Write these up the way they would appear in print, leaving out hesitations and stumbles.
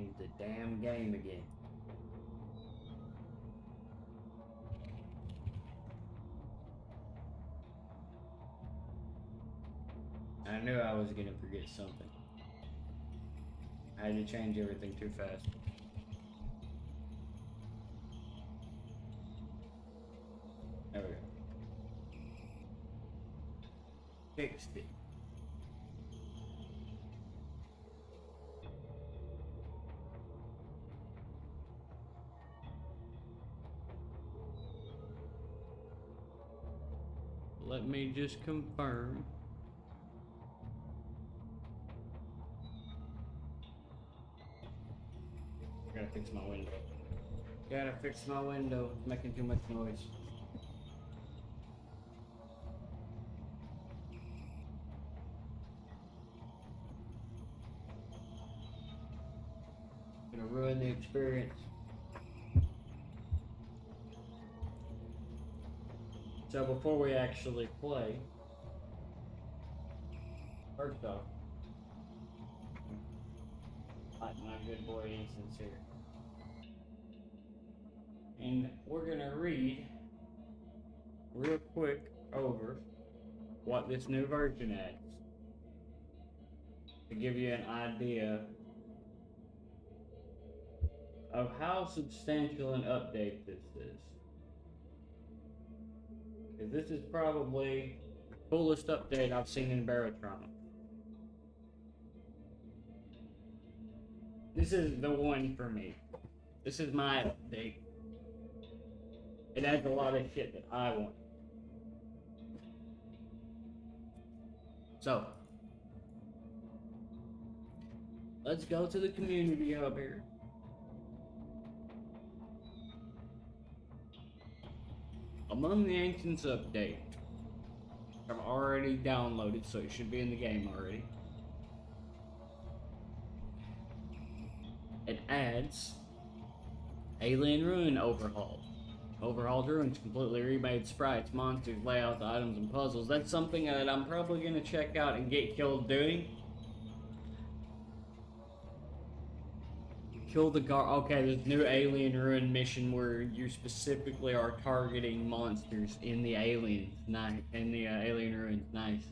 changed the damn game again. I knew I was gonna forget something. I had to change everything too fast. There we go. Fixed it. Let me just confirm. Gotta fix my window. Gotta fix my window. It's making too much noise. Gonna ruin the experience. So before we actually play, first off, like my good boy Ethan's here. And we're gonna read real quick over what this new version adds to give you an idea of how substantial an update this is. Because this is probably the coolest update I've seen in Barotrauma. This is the one for me. This is my update. It adds a lot of shit that I want. So, let's go to the community hub here. Among the Ancients update, I've already downloaded, so it should be in the game already. It adds Alien Ruin Overhaul. Overhauled ruins, completely remade sprites, monsters, layouts, items, and puzzles. That's something that I'm probably going to check out and get killed doing. Kill the guard. Okay, there's a new Alien Ruin mission where you specifically are targeting monsters in the aliens. Nice. In the Alien Ruins. Nice.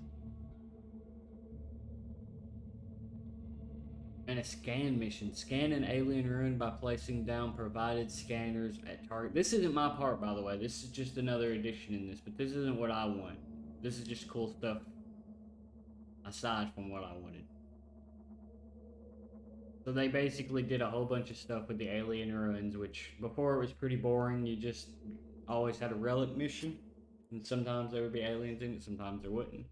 And a scan mission. Scan an alien ruin by placing down provided scanners at target. This isn't my part, by the way. This is just another addition in this, but this isn't what I want. This is just cool stuff aside from what I wanted. So they basically did a whole bunch of stuff with the alien ruins, which before it was pretty boring. You just always had a relic mission, and sometimes there would be aliens in it, sometimes there wouldn't.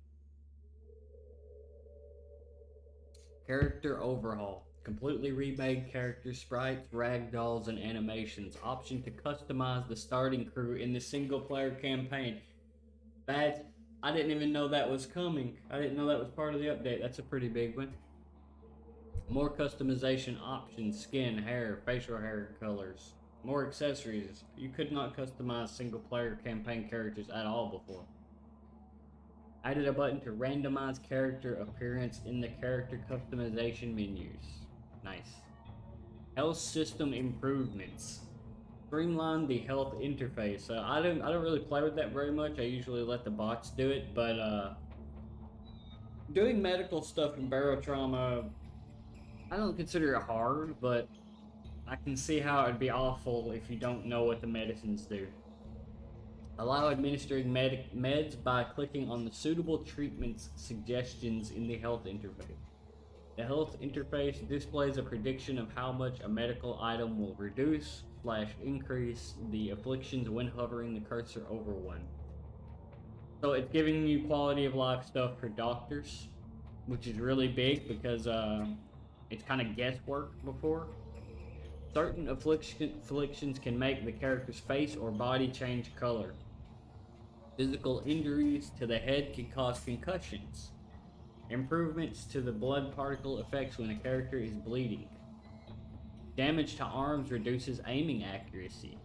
Character Overhaul. Completely remade characters, sprites, ragdolls, and animations. Option to customize the starting crew in the single-player campaign. I didn't even know that was coming. I didn't know that was part of the update. That's a pretty big one. More customization options, skin, hair, facial hair colors. More accessories. You could not customize single-player campaign characters at all before. Added a button to randomize character appearance in the character customization menus. Nice. Health system improvements. Streamline the health interface. I don't really play with that very much. I usually let the bots do it, but doing medical stuff in Barotrauma, I don't consider it hard, but I can see how it'd be awful if you don't know what the medicines do. Allow administering meds by clicking on the suitable treatments suggestions in the health interface. The health interface displays a prediction of how much a medical item will reduce/increase the afflictions when hovering the cursor over one. So it's giving you quality of life stuff for doctors, which is really big because it's kind of guesswork before. Certain afflictions can make the character's face or body change color. Physical injuries to the head can cause concussions. Improvements to the blood particle effects when a character is bleeding. Damage to arms reduces aiming accuracy.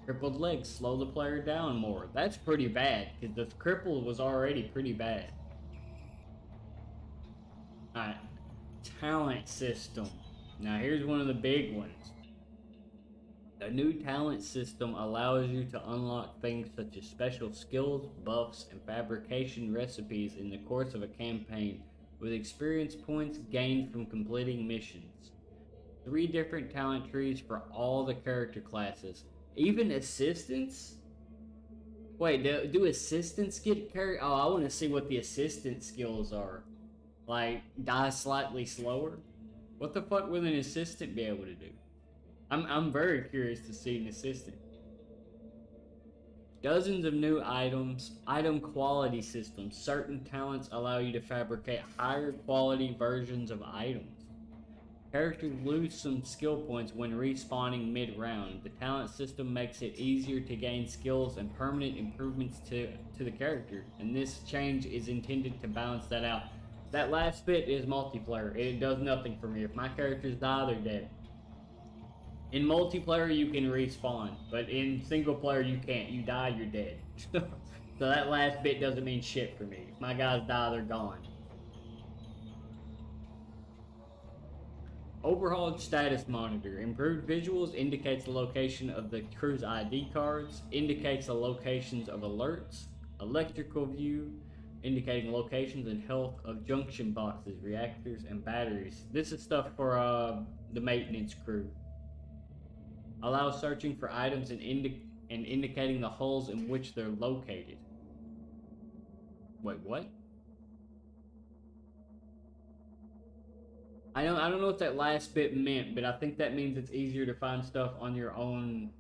Crippled legs slow the player down more. That's pretty bad, because the cripple was already pretty bad. Alright. Talent system. Now here's one of the big ones. The new talent system allows you to unlock things such as special skills, buffs, and fabrication recipes in the course of a campaign, with experience points gained from completing missions. 3 different talent trees for all the character classes. Even assistants? Wait, do assistants get carry? Oh, I want to see what the assistant skills are. Like, die slightly slower? What the fuck will an assistant be able to do? I'm very curious to see an assistant. Dozens of new items, item quality systems. Certain talents allow you to fabricate higher quality versions of items. Characters lose some skill points when respawning mid-round. The talent system makes it easier to gain skills and permanent improvements to the character, and this change is intended to balance that out. That last bit is multiplayer. It does nothing for me. If my characters die, they're dead. In multiplayer, you can respawn, but in single player, you can't. You die, you're dead. So that last bit doesn't mean shit for me. If my guys die, they're gone. Overhauled status monitor. Improved visuals indicates the location of the crew's ID cards, indicates the locations of alerts, electrical view, indicating locations and health of junction boxes, reactors, and batteries. This is stuff for the maintenance crew. Allows searching for items and indicating the holes in which they're located. Wait, what? I don't know what that last bit meant, but I think that means it's easier to find stuff on your own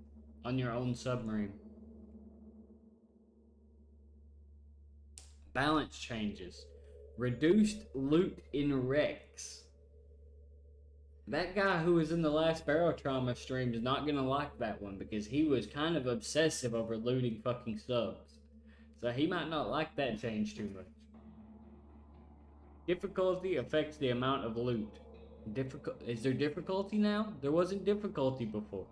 submarine. Balance changes. Reduced loot in wrecks. That guy who was in the last Barotrauma stream is not gonna like that one because he was kind of obsessive over looting fucking subs. So he might not like that change too much. Difficulty affects the amount of loot. Is there difficulty now? There wasn't difficulty before.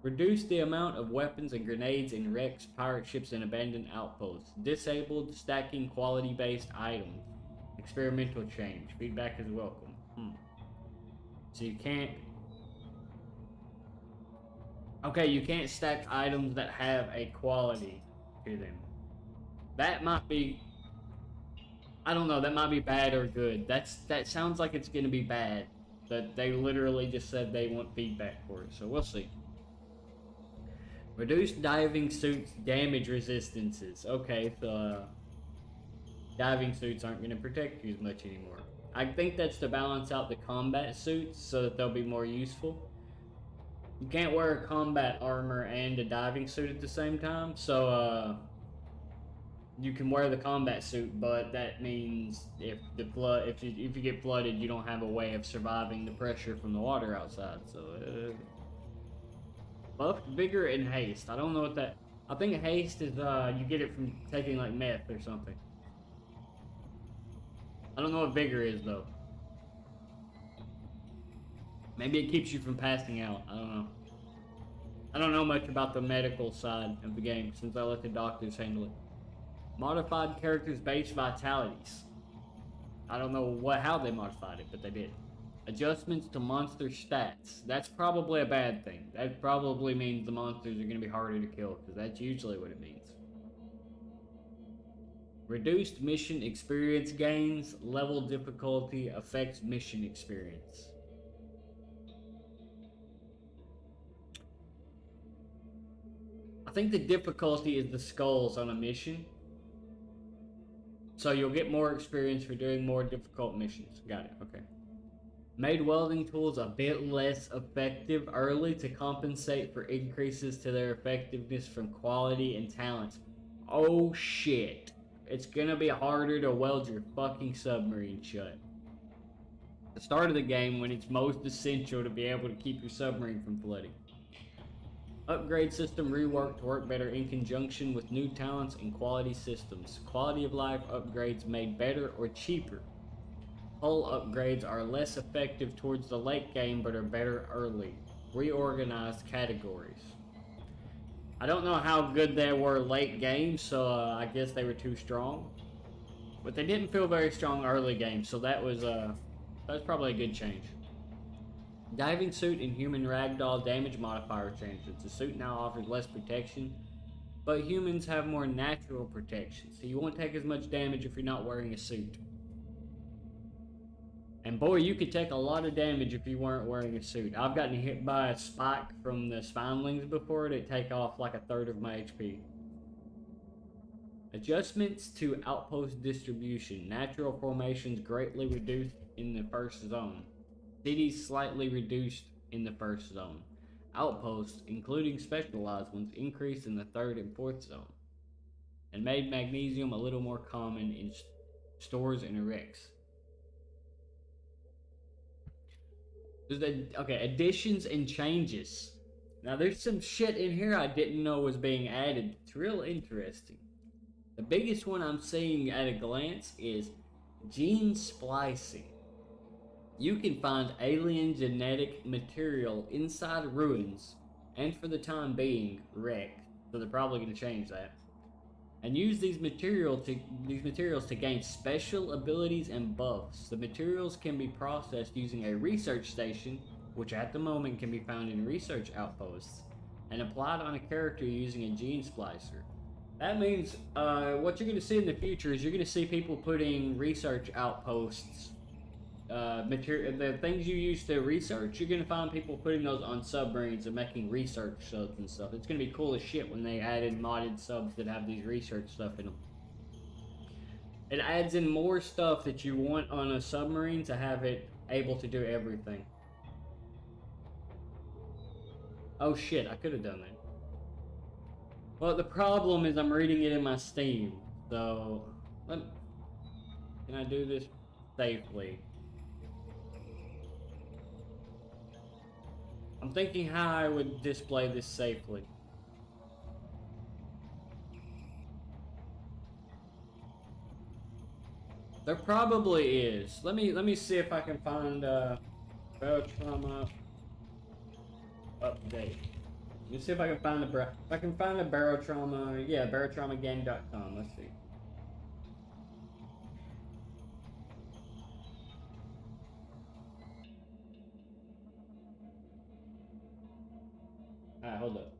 Reduce the amount of weapons and grenades in wrecks, pirate ships, and abandoned outposts. Disabled stacking quality-based items. Experimental change. Feedback is welcome. So you can't... Okay, you can't stack items that have a quality to them. That might be... I don't know, that might be bad or good. That sounds like it's gonna be bad. That they literally just said they want feedback for it, so we'll see. Reduced diving suits damage resistances. Okay, so diving suits aren't gonna protect you as much anymore. I think that's to balance out the combat suits so that they'll be more useful. You can't wear combat armor and a diving suit at the same time, so you can wear the combat suit, but that means if you get flooded, you don't have a way of surviving the pressure from the water outside. So buff, vigor, and haste. I don't know what that. I think haste is you get it from taking like meth or something. I don't know what vigor is though. Maybe it keeps you from passing out. I don't know. I don't know much about the medical side of the game since I let the doctors handle it. Modified characters' base vitalities. I don't know how they modified it, but they did. Adjustments to monster stats. That's probably a bad thing. That probably means the monsters are going to be harder to kill, because that's usually what it means. Reduced mission experience gains. Level difficulty affects mission experience. I think the difficulty is the skulls on a mission. So you'll get more experience for doing more difficult missions. Got it, okay. Made welding tools a bit less effective early to compensate for increases to their effectiveness from quality and talents. Oh shit. It's gonna be harder to weld your fucking submarine shut. At the start of the game when it's most essential to be able to keep your submarine from flooding. Upgrade system reworked to work better in conjunction with new talents and quality systems. Quality of life upgrades made better or cheaper. Hull upgrades are less effective towards the late game but are better early. Reorganized categories. I don't know how good they were late game, so I guess they were too strong. But they didn't feel very strong early game, so that was that's probably a good change. Diving suit and human ragdoll damage modifier changes. The suit now offers less protection, but humans have more natural protection, so you won't take as much damage if you're not wearing a suit. And boy, you could take a lot of damage if you weren't wearing a suit. I've gotten hit by a spike from the spinelings before to take off like a third of my HP. Adjustments to outpost distribution. Natural formations greatly reduced in the first zone. Cities slightly reduced in the first zone. Outposts, including specialized ones, increased in the third and fourth zone. And made magnesium a little more common in stores and wrecks. Okay, additions and changes. Now there's some shit in here I didn't know was being added. It's real interesting. The biggest one I'm seeing at a glance is gene splicing. You can find alien genetic material inside ruins, and for the time being, wrecked. So they're probably going to change that. And use these materials to gain special abilities and buffs. The materials can be processed using a research station, which at the moment can be found in research outposts, and applied on a character using a gene splicer. That means what you're going to see in the future is you're going to see people putting research outposts, the things you use to research, you're going to find people putting those on submarines and making research subs and stuff. It's going to be cool as shit when they added modded subs that have these research stuff in them. It adds in more stuff that you want on a submarine to have it able to do everything. Oh shit, I could have done that. Well, the problem is I'm reading it in my Steam, so can I do this safely? I'm thinking how I would display this safely. There probably is. Let me see if I can find Barotrauma update. Let me see if I can find the Barotrauma. Yeah, barotraumagame.com. Let's see. Alright, hold up.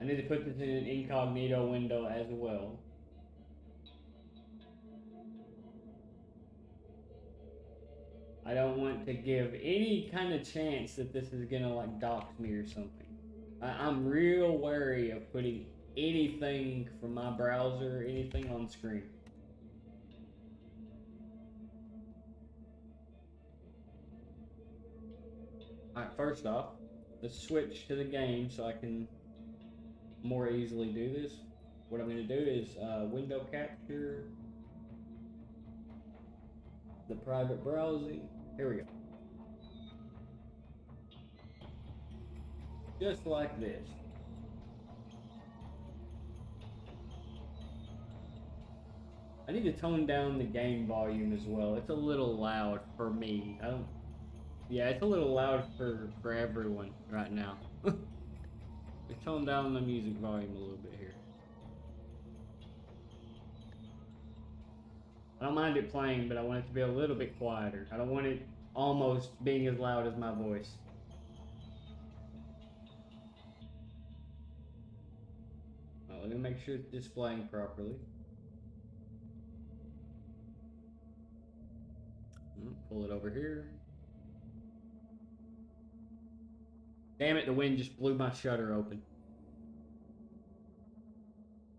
I need to put this in an incognito window as well. I don't want to give any kind of chance that this is gonna like dox me or something. I'm real wary of putting anything from my browser, anything on screen. Alright, first off, let's switch to the game so I can more easily do this. What I'm going to do is window capture, the private browsing. Here we go. Just like this. I need to tone down the game volume as well. It's a little loud for me. Yeah, it's a little loud for everyone right now. Let's tone down the music volume a little bit here. I don't mind it playing, but I want it to be a little bit quieter. I don't want it almost being as loud as my voice. Let me make sure it's displaying properly. Pull it over here. Damn it, the wind just blew my shutter open.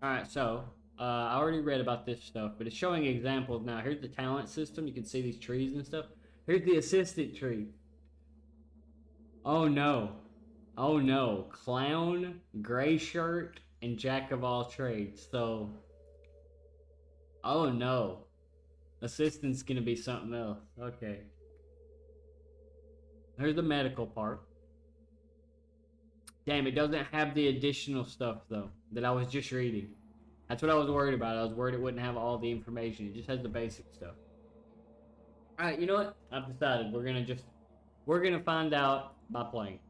Alright, so, I already read about this stuff, but it's showing examples now. Here's the talent system. You can see these trees and stuff. Here's the assistant tree. Oh no. Oh no. Clown, gray shirt, and jack of all trades. So, oh no. Assistant's gonna be something else. Okay. Here's the medical part. Damn, it doesn't have the additional stuff, though, that I was just reading. That's what I was worried about. I was worried it wouldn't have all the information. It just has the basic stuff. Alright, you know what? I've decided. We're gonna find out by playing.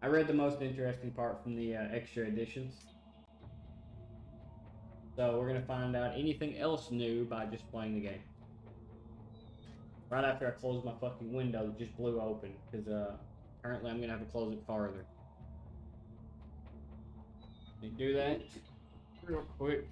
I read the most interesting part from the extra editions. So we're gonna find out anything else new by just playing the game. Right after I closed my fucking window, it just blew open. Because, apparently I'm gonna have to close it farther. Let me do that real quick.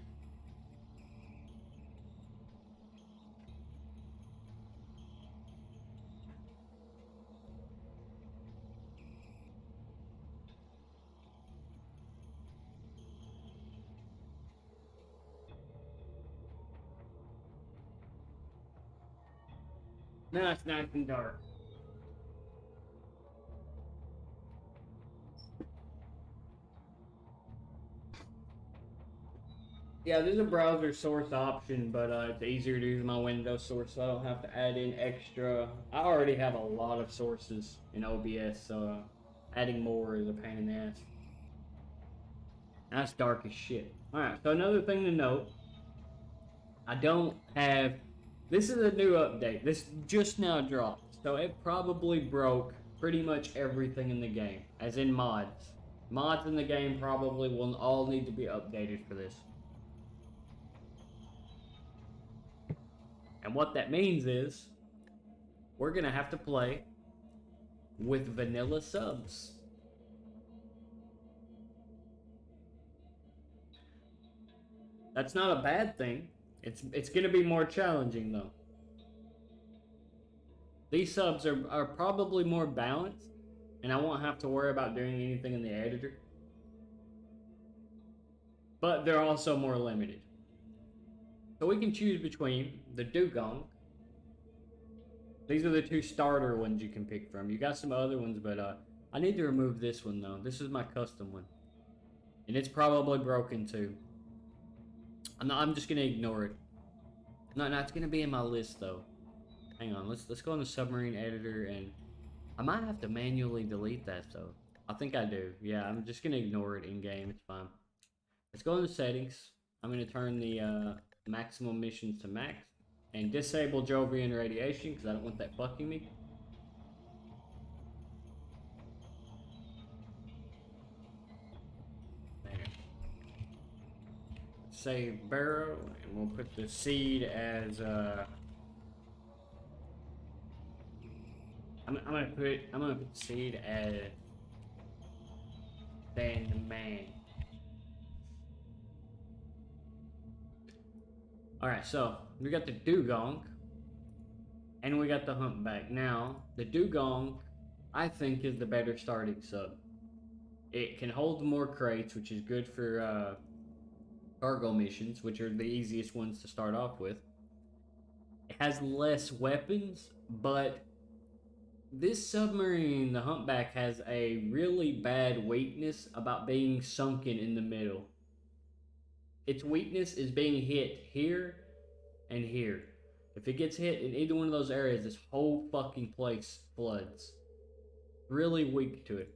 Now it's nice and dark. Yeah, there's a browser source option, but it's easier to use my Windows source, so I don't have to add in extra. I already have a lot of sources in OBS, so adding more is a pain in the ass. That's dark as shit. Alright, so another thing to note, I don't have... This is a new update. This just now dropped, so it probably broke pretty much everything in the game, as in mods. Mods in the game probably will all need to be updated for this. And what that means is, we're gonna have to play with vanilla subs. That's not a bad thing. It's gonna be more challenging though. These subs are probably more balanced, and I won't have to worry about doing anything in the editor. But they're also more limited. So we can choose between the Dugong. These are the two starter ones you can pick from. You got some other ones, but I need to remove this one though. This is my custom one. And it's probably broken too. I'm just gonna ignore it. No, it's gonna be in my list though. Hang on, let's go in the submarine editor, and I might have to manually delete that though. I think I do. Yeah, I'm just gonna ignore it in game. It's fine. Let's go into settings. I'm gonna turn the maximum missions to max and disable Jovian radiation because I don't want that fucking me. There. Save Barrow, and we'll put the seed as I'm gonna put the seed as Dan Man. Alright, so we got the Dugong and we got the Humpback. Now, the Dugong I think is the better starting sub. It can hold more crates, which is good for cargo missions, which are the easiest ones to start off with. It has less weapons, but this submarine, the Humpback, has a really bad weakness about being sunken in the middle. Its weakness is being hit here and here. If it gets hit in either one of those areas, this whole fucking place floods. Really weak to it.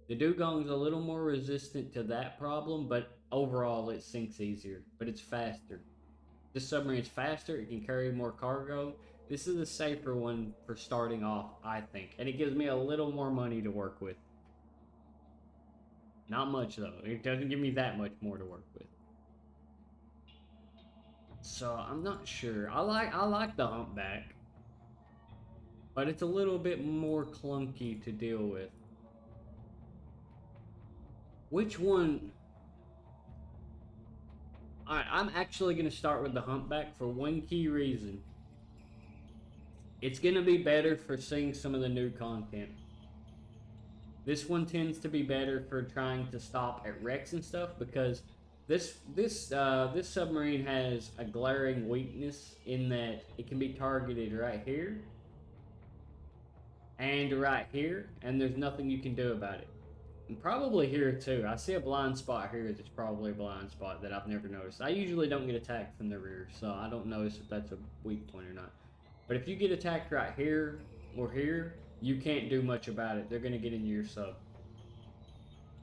The Dugong's a little more resistant to that problem, but overall it sinks easier. But it's faster. This submarine is faster, it can carry more cargo. This is a safer one for starting off, I think. And it gives me a little more money to work with. Not much though. It doesn't give me that much more to work with. So I'm not sure. I like the Humpback, but it's a little bit more clunky to deal with. Which one? Alright, I'm actually going to start with the Humpback for one key reason. It's going to be better for seeing some of the new content. This one tends to be better for trying to stop at wrecks and stuff, because this submarine has a glaring weakness in that it can be targeted right here and right here, and there's nothing you can do about it. And probably here too. I see a blind spot here that's probably a blind spot that I've never noticed. I usually don't get attacked from the rear, so I don't notice if that's a weak point or not. But if you get attacked right here or here, you can't do much about it. They're going to get into your sub.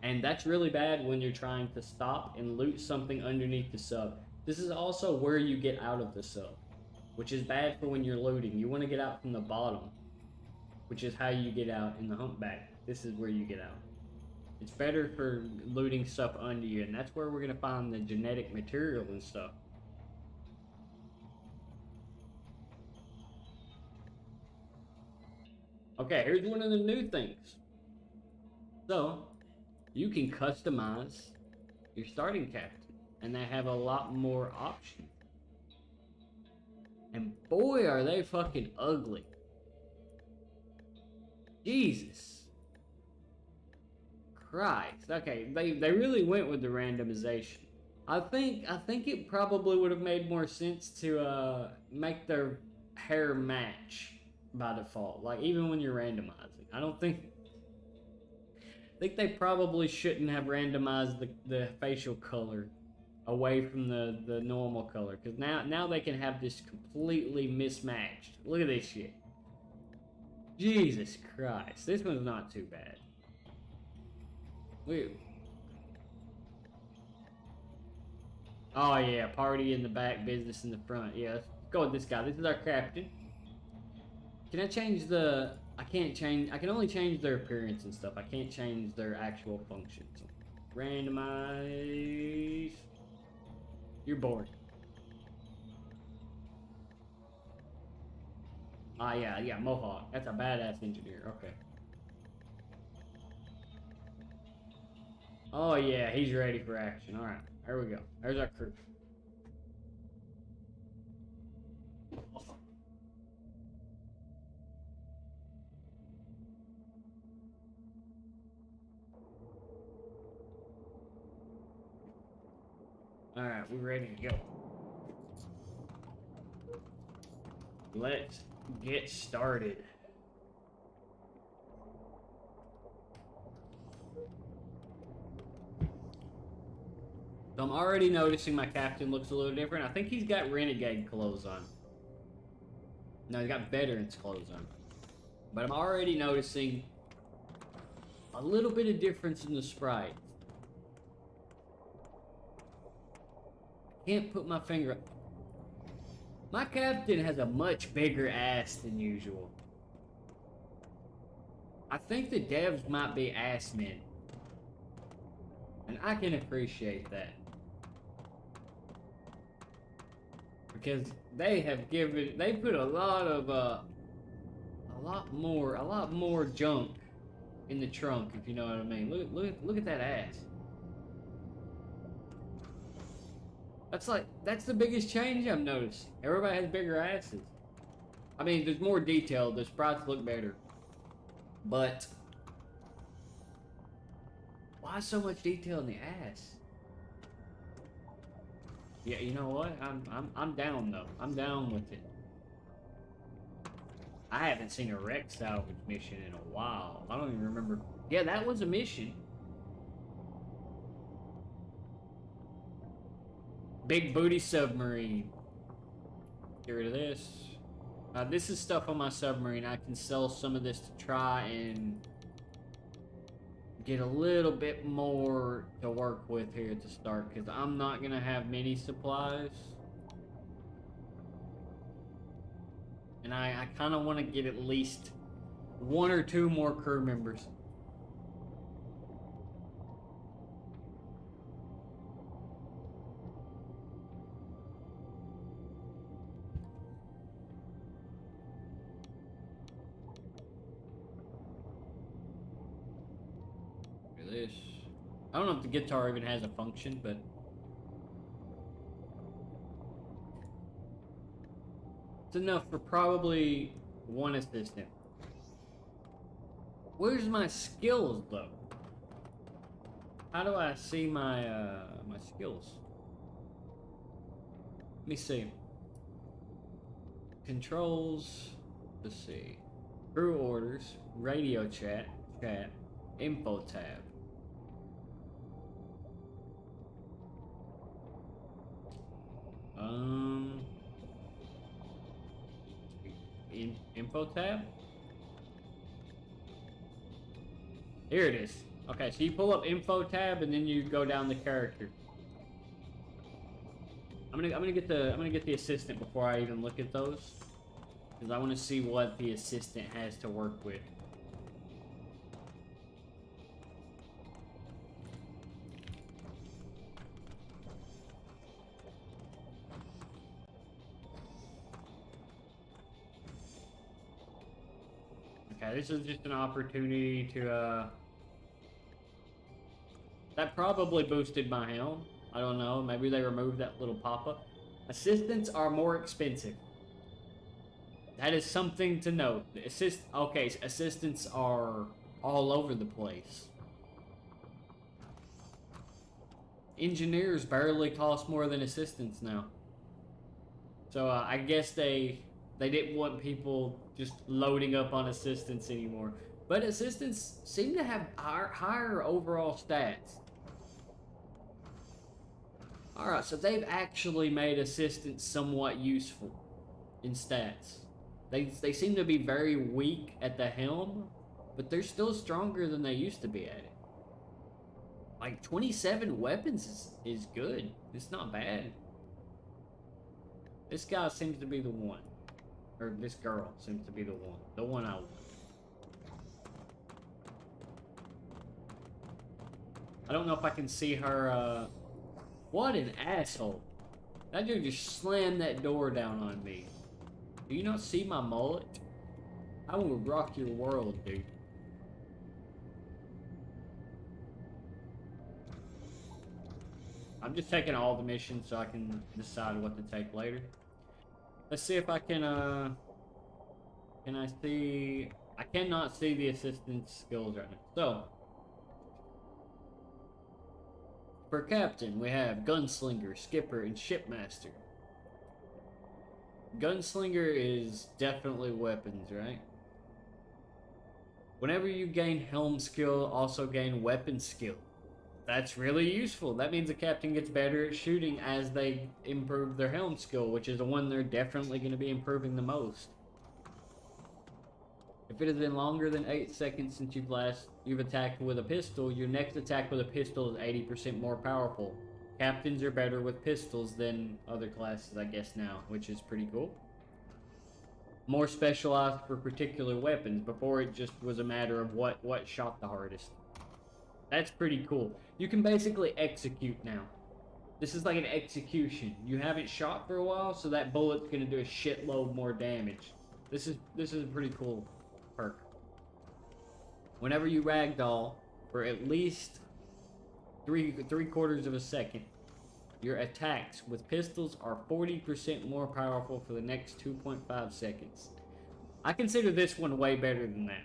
And that's really bad when you're trying to stop and loot something underneath the sub. This is also where you get out of the sub, which is bad for when you're looting. You want to get out from the bottom, which is how you get out in the Humpback. This is where you get out. It's better for looting stuff under you, and that's where we're going to find the genetic material and stuff. Okay, here's one of the new things. So, you can customize your starting captain, and they have a lot more options. And boy, are they fucking ugly. Jesus Christ. Okay, they really went with the randomization. I think it probably would have made more sense to make their hair match by default. Like even when you're randomizing. I think they probably shouldn't have randomized the facial color away from the normal color. Cause now they can have this completely mismatched. Look at this shit. Jesus Christ. This one's not too bad. We Oh yeah, party in the back, business in the front. Yeah, let's go with this guy. This is our captain. Can I change the... I can't change... I can only change their appearance and stuff. I can't change their actual functions. Randomize. You're bored. Ah, yeah, Mohawk. That's a badass engineer. Okay. Oh yeah, he's ready for action. All right, there we go. There's our crew. All right, we're ready to go. Let's get started. So I'm already noticing my captain looks a little different. I think he's got renegade clothes on. No, he's got veterans clothes on. But I'm already noticing a little bit of difference in the sprites. Can't put my finger... My captain has a much bigger ass than usual. I think the devs might be ass men. And I can appreciate that. Because they put a lot more junk in the trunk, if you know what I mean. Look at that ass. That's the biggest change I'm noticing. Everybody has bigger asses. I mean, there's more detail. The sprites look better. But why so much detail in the ass? Yeah, you know what? I'm down though. I'm down with it. I haven't seen a wreck salvage mission in a while. I don't even remember. Yeah, that was a mission. Big booty submarine. Get rid of this. This is stuff on my submarine. I can sell some of this to try and get a little bit more to work with here to start, because I'm not gonna have many supplies. And I kind of want to get at least 1 or 2 more crew members. Look at this. I don't know if the guitar even has a function, but it's enough for probably 1 assistant. Where's my skills though? How do I see my my skills? Let me see. Controls. Let's see. Crew orders, radio chat, info tab. Info tab? Here it is. Okay, so you pull up info tab and then you go down the character. I'm gonna get the assistant before I even look at those, because I want to see what the assistant has to work with. Okay, Yeah, this is just an opportunity to, that probably boosted my helm. I don't know, maybe they removed that little pop-up. Assistants are more expensive. That is something to note. Okay, assistants are all over the place. Engineers barely cost more than assistants now. So I guess they didn't want people just loading up on assistants anymore. But assistants seem to have higher overall stats. Alright, so they've actually made assistants somewhat useful in stats. They seem to be very weak at the helm, but they're still stronger than they used to be at it. Like, 27 weapons is good. It's not bad. This guy seems to be the one. Or this girl seems to be the one. The one I want. I don't know if I can see her, What an asshole. That dude just slammed that door down on me. Do you not see my mullet? I will rock your world, dude. I'm just taking all the missions so I can decide what to take later. Let's see if I can I see... I cannot see the assistant's skills right now. So, for captain, we have gunslinger, skipper, and shipmaster. Gunslinger is definitely weapons, right? Whenever you gain helm skill, also gain weapon skill. That's really useful. That means the captain gets better at shooting as they improve their helm skill, which is the one they're definitely going to be improving the most. If it has been longer than 8 seconds since you've attacked with a pistol, your next attack with a pistol is 80% more powerful. Captains are better with pistols than other classes, I guess now, which is pretty cool. More specialized for particular weapons. Before it just was a matter of what shot the hardest. That's pretty cool. You can basically execute now. This is like an execution. You haven't shot for a while, so that bullet's gonna do a shitload more damage. This is a pretty cool perk. Whenever you ragdoll for at least three quarters of a second, your attacks with pistols are 40% more powerful for the next 2.5 seconds. I consider this one way better than that.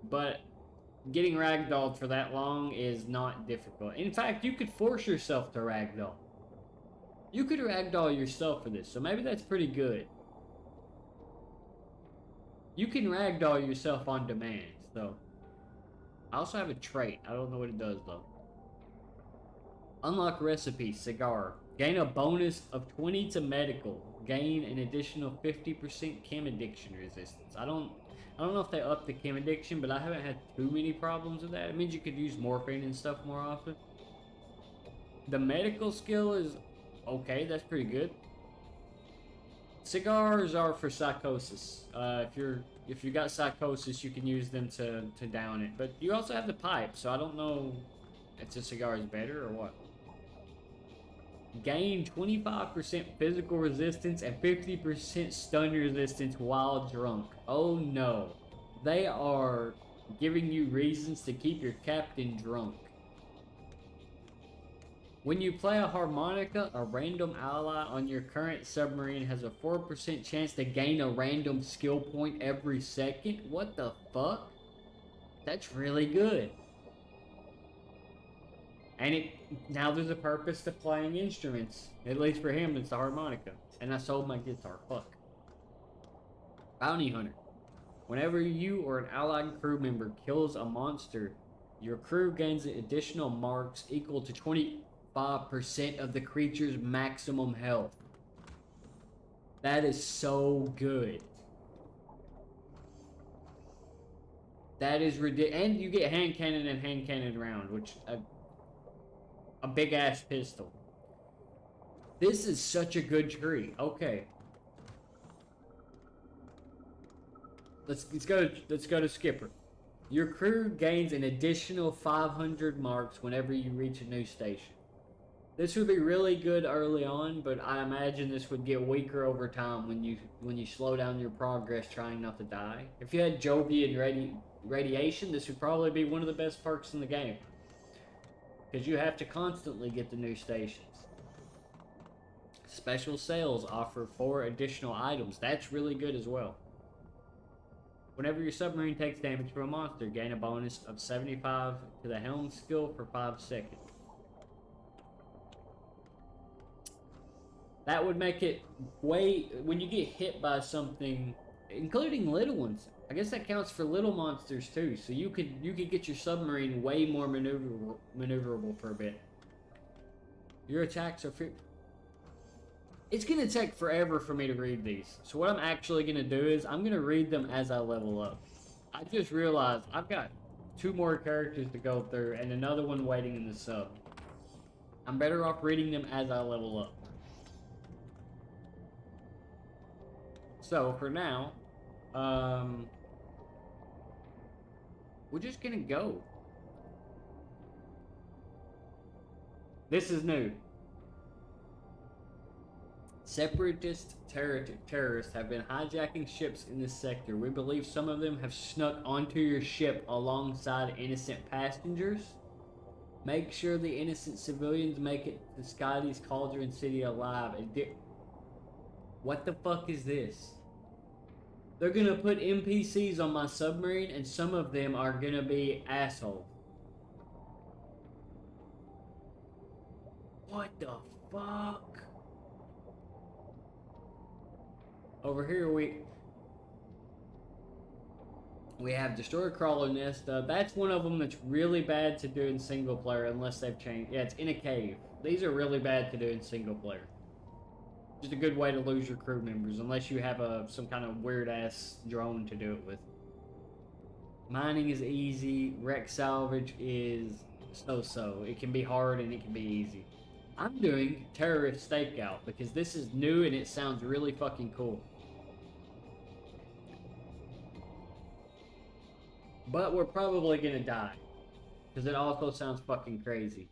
But getting ragdolled for that long is not difficult. In fact, you could force yourself to ragdoll. You could ragdoll yourself for this, so maybe that's pretty good. You can ragdoll yourself on demand, so. I also have a trait. I don't know what it does, though. Unlock recipe, cigar. Gain a bonus of 20 to medical. Gain an additional 50% chem addiction resistance. I don't know if they upped the chem addiction, but I haven't had too many problems with that. It means you could use morphine and stuff more often. The medical skill is okay. That's pretty good. Cigars are for psychosis. If you got psychosis, you can use them to down it. But you also have the pipe, so I don't know if the cigar is better or what. Gain 25% physical resistance and 50% stun resistance while drunk. Oh no. They are giving you reasons to keep your captain drunk. When you play a harmonica, a random ally on your current submarine has a 4% chance to gain a random skill point every second? What the fuck? That's really good. And now there's a purpose to playing instruments. At least for him, it's the harmonica. And I sold my guitar. Fuck. Bounty Hunter. Whenever you or an allied crew member kills a monster, your crew gains additional marks equal to 25% of the creature's maximum health. That is so good. That is ridiculous. And you get hand cannon and hand cannon round, which... a big ass pistol. This is such a good tree. Okay. Let's go to Skipper. Your crew gains an additional 500 marks whenever you reach a new station. This would be really good early on, but I imagine this would get weaker over time when you slow down your progress trying not to die. If you had Jovian radiation, this would probably be one of the best perks in the game, because you have to constantly get the new stations. Special sales offer 4 additional items. That's really good as well. Whenever your submarine takes damage from a monster, gain a bonus of 75 to the helm skill for 5 seconds. That would make it way... When you get hit by something, including little ones, I guess that counts for little monsters too, so you could get your submarine way more maneuverable for a bit. Your attacks are... It's going to take forever for me to read these. So what I'm actually going to do is I'm going to read them as I level up. I just realized I've got 2 more characters to go through and another one waiting in the sub. I'm better off reading them as I level up. So for now, we're just going to go. This is new. Separatist terrorists have been hijacking ships in this sector. We believe some of them have snuck onto your ship alongside innocent passengers. Make sure the innocent civilians make it to Scotty's Cauldron City alive. What the fuck is this? They're gonna put NPCs on my submarine and some of them are gonna be assholes. What the fuck? Over here we have Destroyer Crawler Nest. That's one of them that's really bad to do in single player unless they've changed. Yeah, it's in a cave. These are really bad to do in single player. Just a good way to lose your crew members unless you have some kind of weird ass drone to do it with. Mining is easy. Wreck salvage is so-so. It can be hard and it can be easy. I'm doing terrorist stakeout because this is new and it sounds really fucking cool. But we're probably gonna die. Because it also sounds fucking crazy.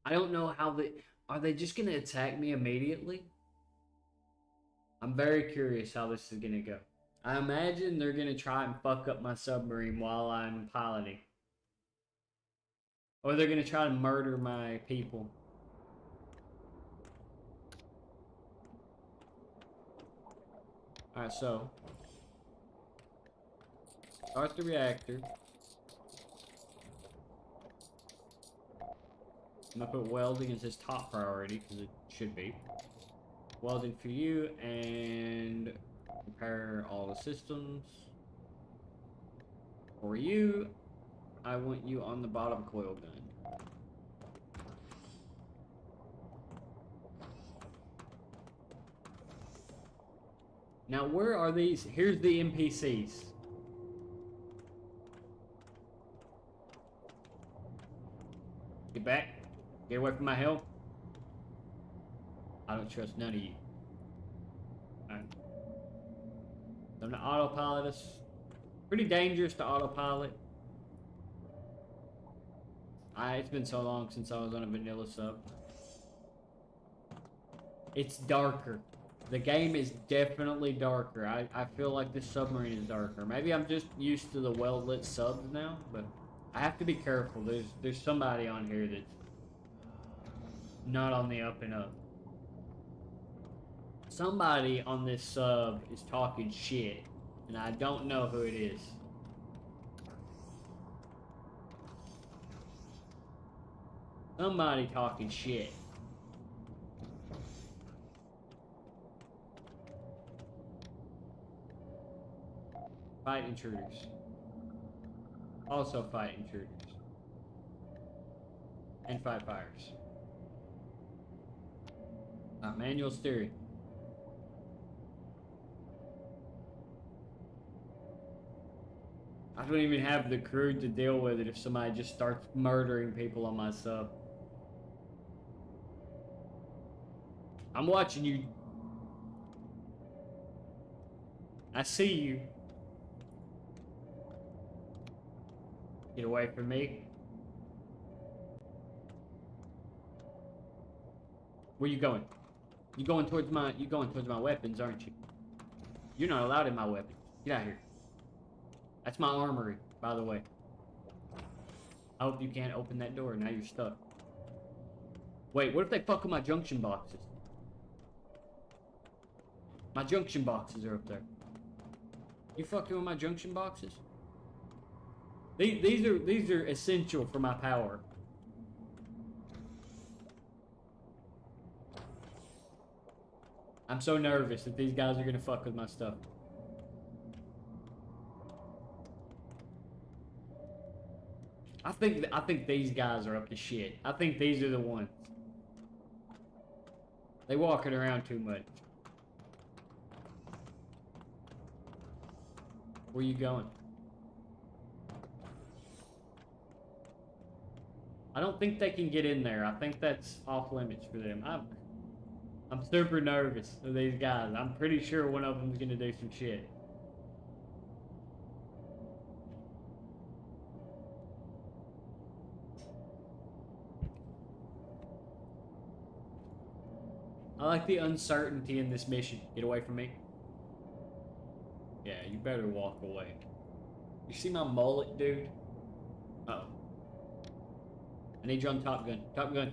I don't know how are they just gonna attack me immediately? I'm very curious how this is gonna go. I imagine they're gonna try and fuck up my submarine while I'm piloting. Or they're gonna try to murder my people. Alright, so start the reactor. I'm gonna put welding as his top priority, because it should be. Welding for you, and repair all the systems. For you, I want you on the bottom coil gun. Now, where are these? Here's the NPCs. Get back. Get away from my help. I don't trust none of you. Alright. I'm gonna autopilot us. Pretty dangerous to autopilot. It's been so long since I was on a vanilla sub. It's darker. The game is definitely darker. I feel like this submarine is darker. Maybe I'm just used to the well-lit subs now, but I have to be careful. There's somebody on here that's not on the up and up. Somebody on this sub is talking shit, and I don't know who it is. Somebody talking shit. Fight intruders. Also fight intruders. And fight fires. Manual steering. I don't even have the crew to deal with it if somebody just starts murdering people on my sub. I'm watching you. I see you. Get away from me. Where you going? You going towards my weapons, aren't you? You're not allowed in my weapons. Get out of here. That's my armory, by the way. I hope you can't open that door. Now you're stuck. Wait, what if they fuck with my junction boxes? My junction boxes are up there. You fucking with my junction boxes? These are essential for my power. I'm so nervous that these guys are gonna fuck with my stuff. I think these guys are up to shit. I think these are the ones. They walking around too much. Where you going? I don't think they can get in there. I think that's off limits for them. I'm super nervous of these guys. I'm pretty sure one of them's gonna do some shit. I like the uncertainty in this mission. Get away from me. Yeah, you better walk away. You see my mullet, dude? Uh-oh. I need you on Top Gun. Top Gun.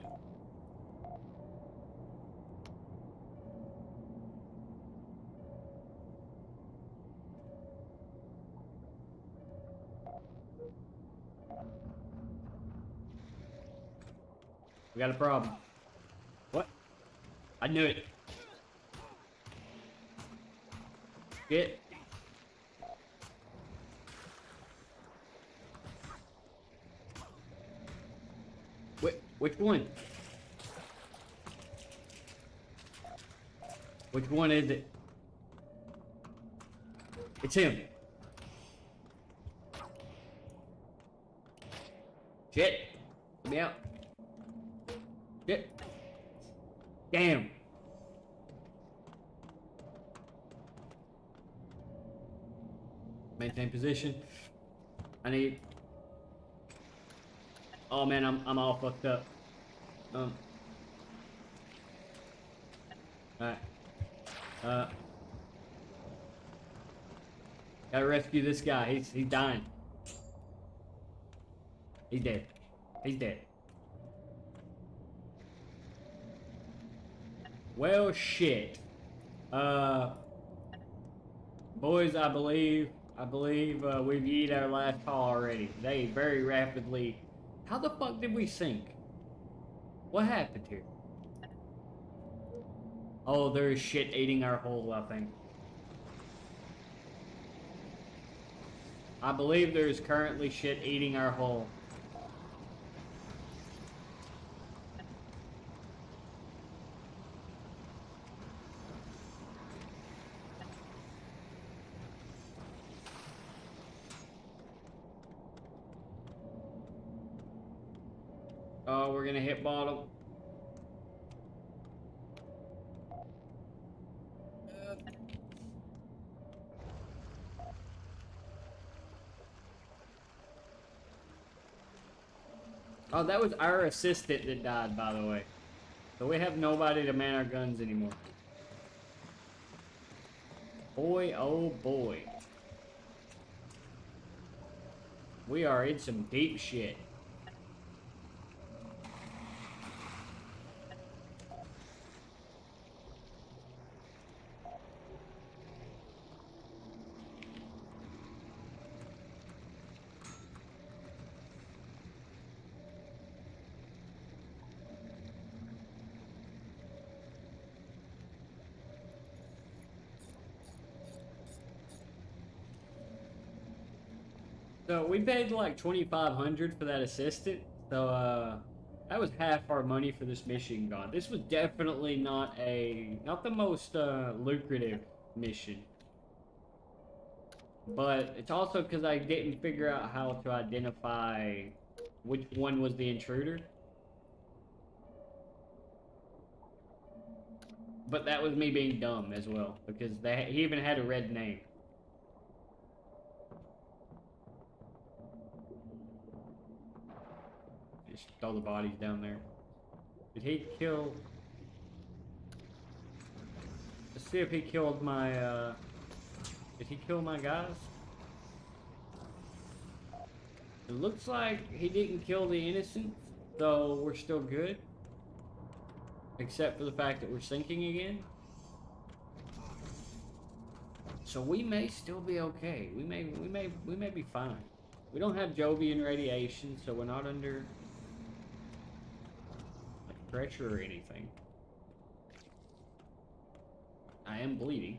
We got a problem. What? I knew it. Get. Which one? Which one is it? It's him. Shit. Get me out. Shit. Damn. Maintain position. I need. Oh man, I'm all fucked up. Alright. Gotta rescue this guy. He's dying. He's dead. He's dead. Well, shit. Boys, I believe we've yeeted our last call already. They very rapidly. How the fuck did we sink? What happened here? Oh, there is shit eating our hull, I think. I believe there is currently shit eating our hull. Oh, we're gonna hit bottom. Oh, that was our assistant that died, by the way. So we have nobody to man our guns anymore. Boy, oh boy. We are in some deep shit. So we paid like $2,500 for that assistant. So that was half our money for this mission gone. This was definitely not the most lucrative mission. But it's also because I didn't figure out how to identify which one was the intruder. But that was me being dumb as well, because he even had a red name. Just throw the bodies down there. Did he kill? see if he killed my, did he kill my guys? It looks like he didn't kill the innocents, so we're still good. Except for the fact that we're sinking again. So we may still be okay. We may be fine. We don't have Jovian radiation, so we're not under like, pressure or anything. I am bleeding.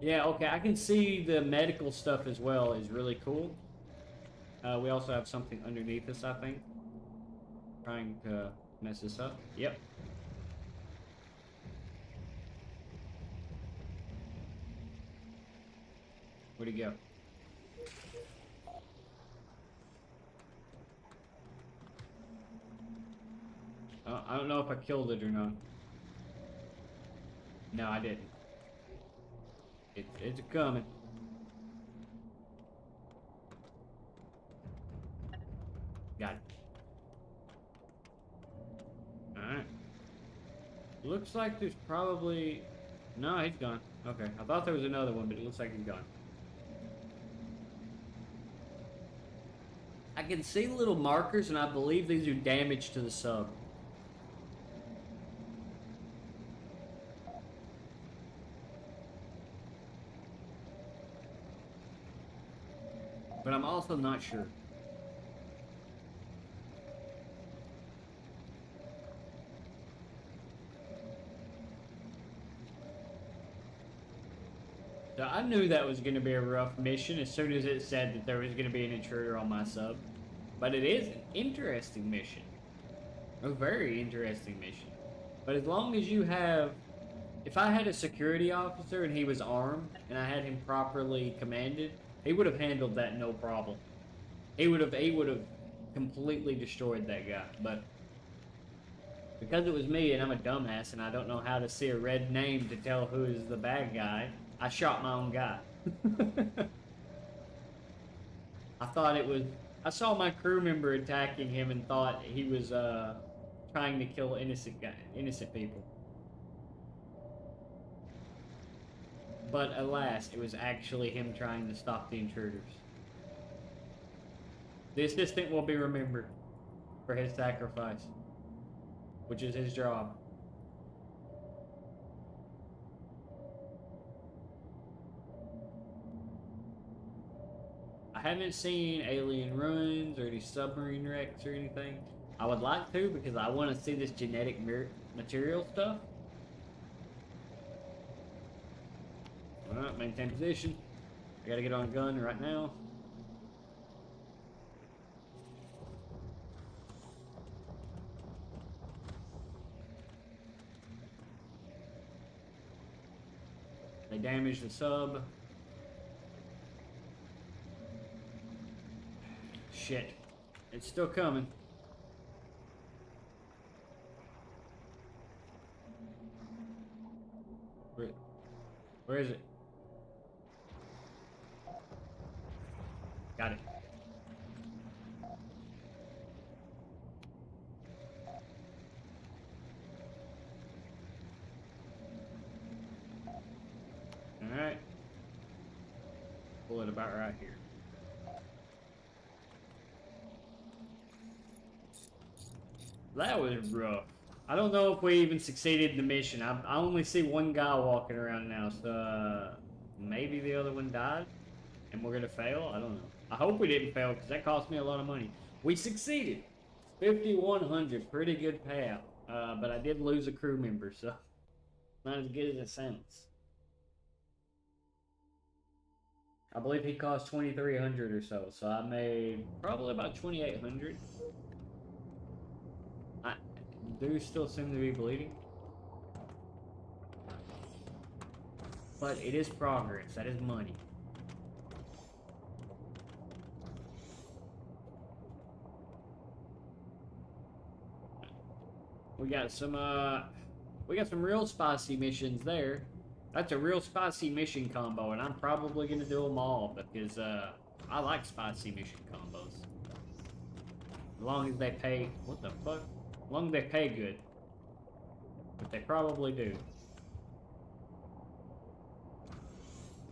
Yeah, okay, I can see the medical stuff as well is really cool. We also have something underneath us, I think. Trying to mess us up. Yep. Where'd he go? I don't know if I killed it or not. No, I didn't. It's coming. Got it. Alright. Looks like there's probably... No, he's gone. Okay. I thought there was another one, but it looks like he's gone. I can see little markers, and I believe these are damage to the sub. But I'm also not sure. So I knew that was going to be a rough mission as soon as it said that there was going to be an intruder on my sub. But it is an interesting mission. A very interesting mission. But as long as you have... If I had a security officer and he was armed, and I had him properly commanded, he would have handled that no problem. He would have completely destroyed that guy. But because it was me and I'm a dumbass and I don't know how to see a red name to tell who is the bad guy, I shot my own guy. I thought it was... I saw my crew member attacking him and thought he was trying to kill innocent people. But alas, it was actually him trying to stop the intruders. The assistant will be remembered for his sacrifice, which is his job. I haven't seen alien ruins or any submarine wrecks or anything. I would like to because I want to see this genetic material stuff. Alright, maintain position. I gotta get on a gun right now. They damaged the sub. Shit. It's still coming. Where is it? Got it. Alright. Pull it about right here. That was rough. I don't know if we even succeeded in the mission. I only see one guy walking around now, so maybe the other one died and we're gonna fail. I don't know. I hope we didn't fail because that cost me a lot of money. We succeeded. 5,100, pretty good payout. But I did lose a crew member, so not as good as it sounds. I believe he cost 2,300 or so, so I made probably about 2,800. I do still seem to be bleeding, but it is progress. That is money. We got some real spicy missions there. That's a real spicy mission combo, and I'm probably gonna do them all because I like spicy mission combos. As long as they pay, what the fuck? As long as they pay good. but they probably do.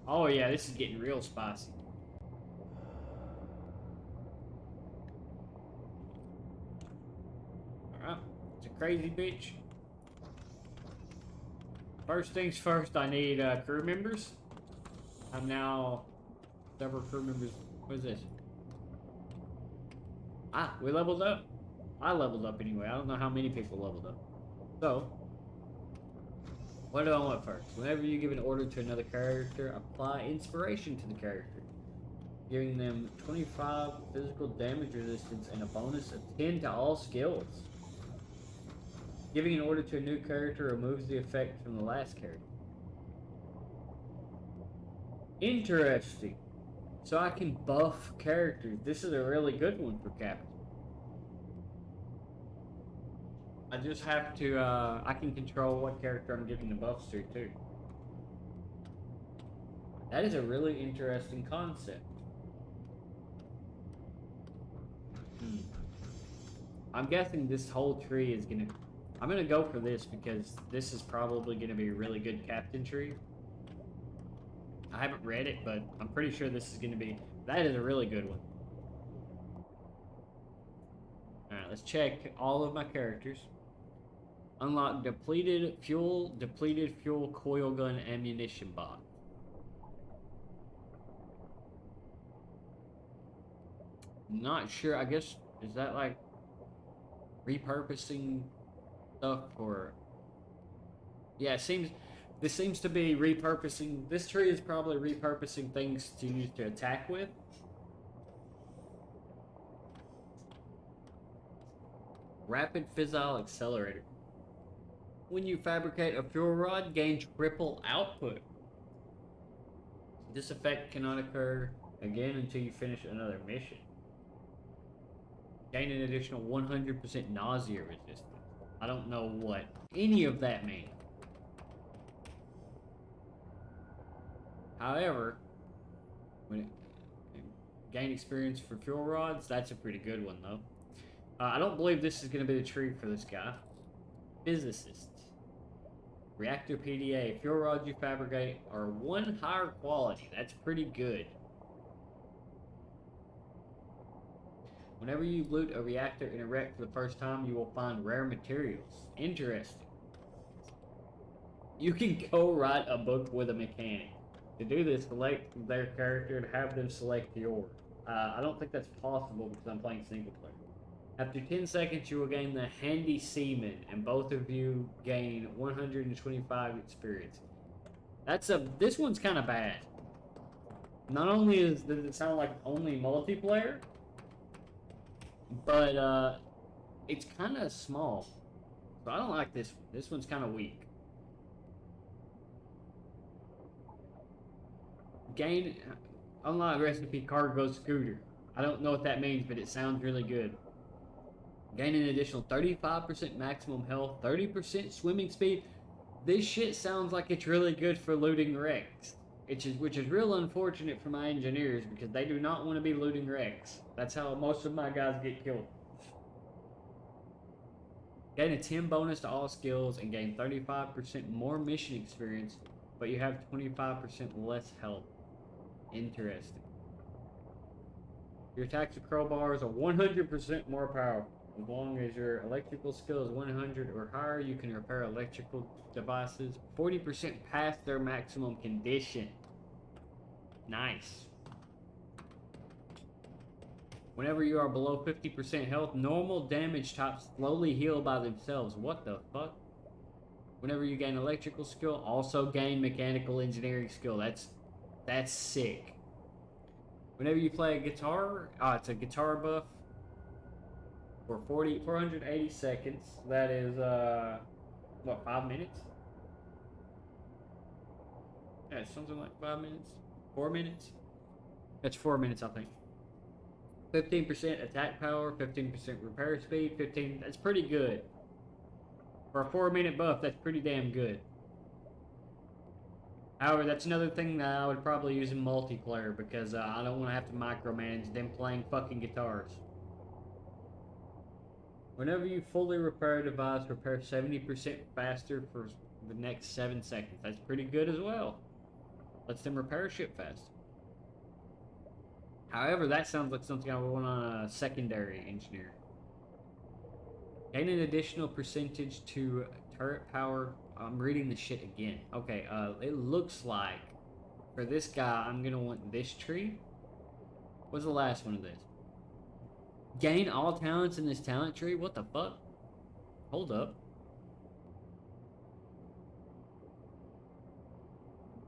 Oh yeah, this is getting real spicy. Alright, it's a crazy bitch. First things first, I need crew members. I'm now several crew members. What is this? Ah, we leveled up. I leveled up anyway. I don't know how many people leveled up. So, what do I want first? Whenever you give an order to another character, apply inspiration to the character, giving them 25 physical damage resistance and a bonus of 10 to all skills. Giving an order to a new character removes the effect from the last character. Interesting. So I can buff characters. This is a really good one for Captain. I just have to, I can control what character I'm giving the buffs to, too. That is a really interesting concept. I'm guessing this whole tree is gonna... I'm gonna go for this because this is probably gonna be a really good captain tree. I haven't read it, but I'm pretty sure this is gonna be... That is a really good one. Alright, let's check all of my characters. Unlock depleted fuel coil gun ammunition box. Not sure, I guess, is that like repurposing stuff or... Yeah, this seems to be repurposing. This tree is probably repurposing things to use to attack with. Rapid fissile accelerator. When you fabricate a fuel rod, gain triple output. This effect cannot occur again until you finish another mission. Gain an additional 100% nausea resistance. I don't know what any of that means. However, gain experience for fuel rods, that's a pretty good one though. I don't believe this is going to be the tree for this guy. Physicists. Reactor PDA. Fuel rods you fabricate are 1 higher quality. That's pretty good. Whenever you loot a reactor in a wreck for the first time, you will find rare materials. Interesting. You can go write a book with a mechanic. To do this, select their character and have them select yours. I don't think that's possible because I'm playing single player. After 10 seconds, you will gain the Handy Seaman, and both of you gain 125 experience. This one's kind of bad. Not only does it sound like only multiplayer, but it's kind of small. So I don't like this one. This one's kind of weak. Gain, unlock recipe cargo scooter. I don't know what that means, but it sounds really good. Gain an additional 35% maximum health, 30% swimming speed. This shit sounds like it's really good for looting wrecks. Which is real unfortunate for my engineers because they do not want to be looting wrecks. That's how most of my guys get killed. Gain a 10 bonus to all skills and gain 35% more mission experience, but you have 25% less health. Interesting. Your attacks with crowbars are 100% more powerful. As long as your electrical skill is 100 or higher, you can repair electrical devices 40% past their maximum condition. Nice. Whenever you are below 50% health, normal damage types slowly heal by themselves. What the fuck? Whenever you gain electrical skill, also gain mechanical engineering skill. That's sick. Whenever you play a guitar, it's a guitar buff for 480 seconds. That is, what, 5 minutes? Yeah, something like 5 minutes. 4 minutes? That's 4 minutes, I think. 15% attack power, 15% repair speed, 15. That's pretty good. For a 4-minute buff, that's pretty damn good. However, that's another thing that I would probably use in multiplayer because I don't want to have to micromanage them playing fucking guitars. Whenever you fully repair a device, repair 70% faster for the next 7 seconds. That's pretty good as well. Lets them repair shit fast. However, that sounds like something I would want on a secondary engineer. Gain an additional percentage to turret power. I'm reading the shit again. Okay, it looks like for this guy, I'm gonna want this tree. What's the last one of this? Gain all talents in this talent tree? What the fuck? Hold up.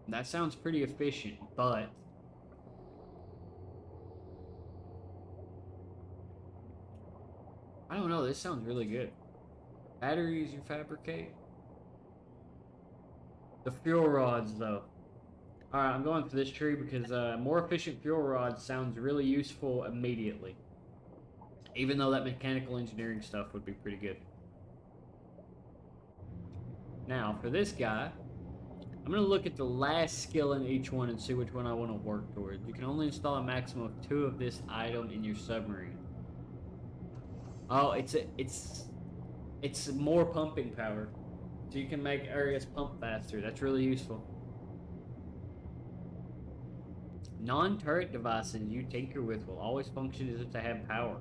That sounds pretty efficient, but I don't know, this sounds really good. Batteries you fabricate? The fuel rods, though. Alright, I'm going for this tree because more efficient fuel rods sounds really useful immediately. Even though that mechanical engineering stuff would be pretty good. Now, for this guy, I'm going to look at the last skill in each one and see which one I want to work towards. You can only install a maximum of 2 of this item in your submarine. Oh, it's more pumping power. So you can make areas pump faster. That's really useful. Non-turret devices you tinker with will always function as if they have power.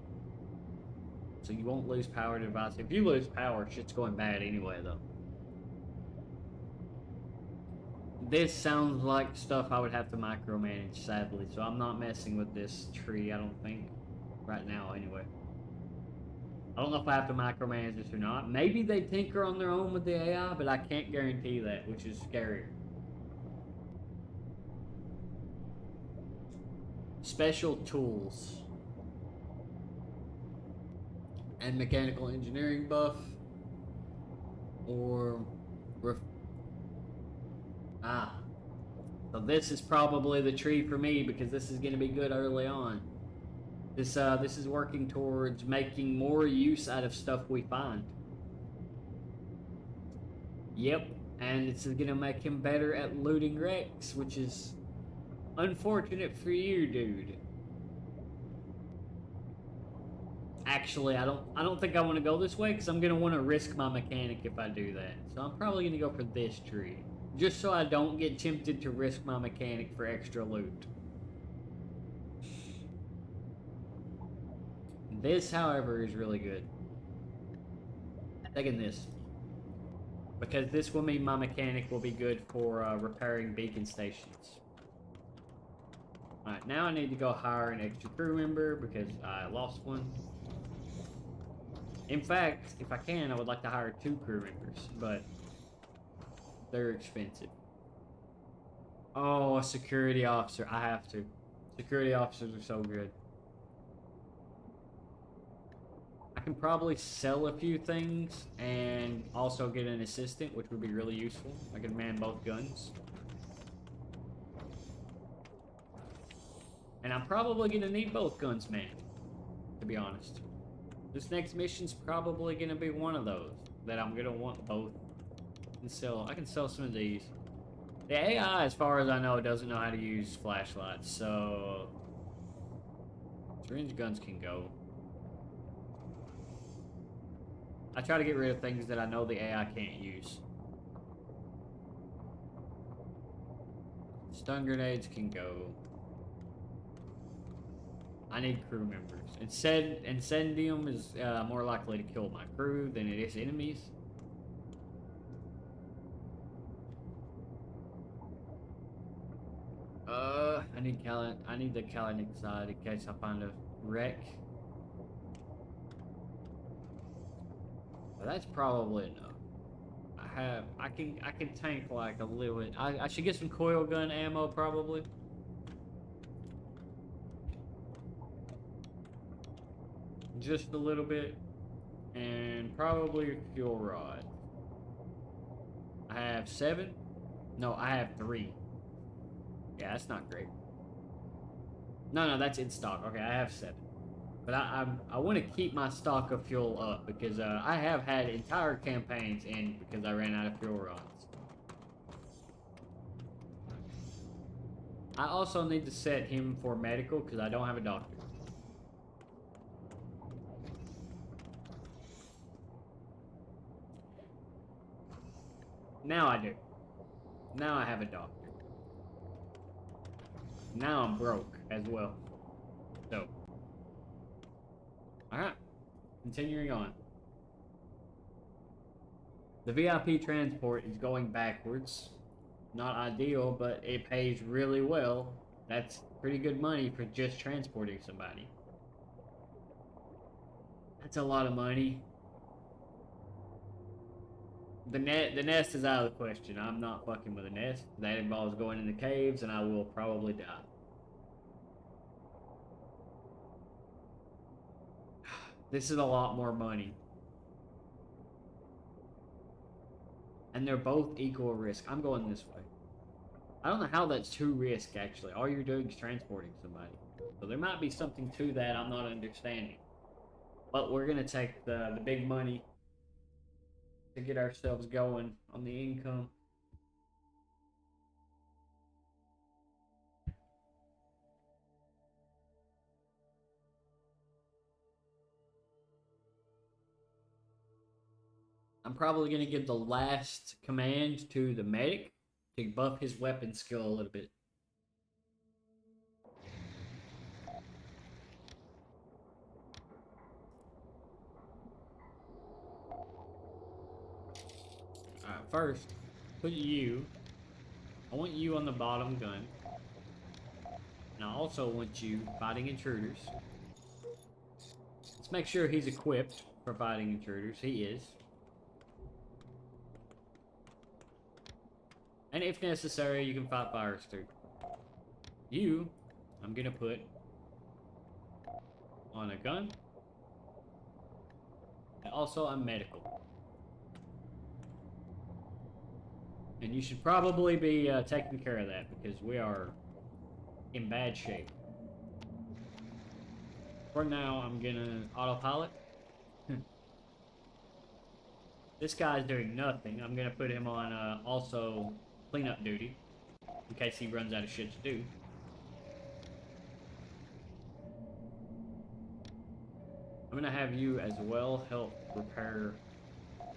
So you won't lose power to device. If you lose power, shit's going bad anyway, though. This sounds like stuff I would have to micromanage, sadly. So I'm not messing with this tree, I don't think. Right now, anyway. I don't know if I have to micromanage this or not. Maybe they tinker on their own with the AI, but I can't guarantee that, which is scary. Special tools. And mechanical engineering buff. Or... So this is probably the tree for me because this is going to be good early on. This is working towards making more use out of stuff we find. Yep, and it's going to make him better at looting wrecks, which is unfortunate for you, dude. Actually, I don't think I want to go this way because I'm going to want to risk my mechanic if I do that. So I'm probably going to go for this tree. Just so I don't get tempted to risk my mechanic for extra loot. This, however, is really good. Taking this. Because this will mean my mechanic will be good for repairing beacon stations. Alright, now I need to go hire an extra crew member because I lost one. In fact, if I can, I would like to hire 2 crew members, but they're expensive. Oh, a security officer. I have to. Security officers are so good. I can probably sell a few things and also get an assistant, which would be really useful. I can man both guns. And I'm probably going to need both guns manned, to be honest. This next mission's probably going to be one of those that I'm going to want both. I can sell some of these. The AI, as far as I know, doesn't know how to use flashlights, so syringe guns can go. I try to get rid of things that I know the AI can't use. Stun grenades can go. I need crew members. Incendium is more likely to kill my crew than it is enemies. I need the Kalinic side in case I find a wreck. But that's probably enough. I can tank like a little bit. I should get some coil gun ammo probably. Just a little bit. And probably a fuel rod. I have 7. No, I have 3. Yeah, that's not great. No, that's in stock. Okay, I have 7. But I want to keep my stock of fuel up because I have had entire campaigns end because I ran out of fuel rods. I also need to set him for medical because I don't have a doctor. Now I do. Now I have a doctor. Now I'm broke as well. So, alright. Continuing on. The VIP transport is going backwards. Not ideal, but it pays really well. That's pretty good money for just transporting somebody. That's a lot of money. The nest is out of the question. I'm not fucking with a nest. That involves going in the caves, and I will probably die. This is a lot more money. And they're both equal risk. I'm going this way. I don't know how that's too risk, actually. All you're doing is transporting somebody. So there might be something to that I'm not understanding. But we're going to take the big money to get ourselves going on the income. I'm probably going to give the last command to the medic to buff his weapon skill a little bit. Alright, first, put you. I want you on the bottom gun. And I also want you fighting intruders. Let's make sure he's equipped for fighting intruders. He is. And if necessary, you can fight fires too. You, I'm gonna put on a gun. And also, I'm medical. And you should probably be taking care of that because we are in bad shape. For now, I'm gonna autopilot. This guy's doing nothing. I'm gonna put him on also cleanup duty in case he runs out of shit to do. I'm gonna have you as well help repair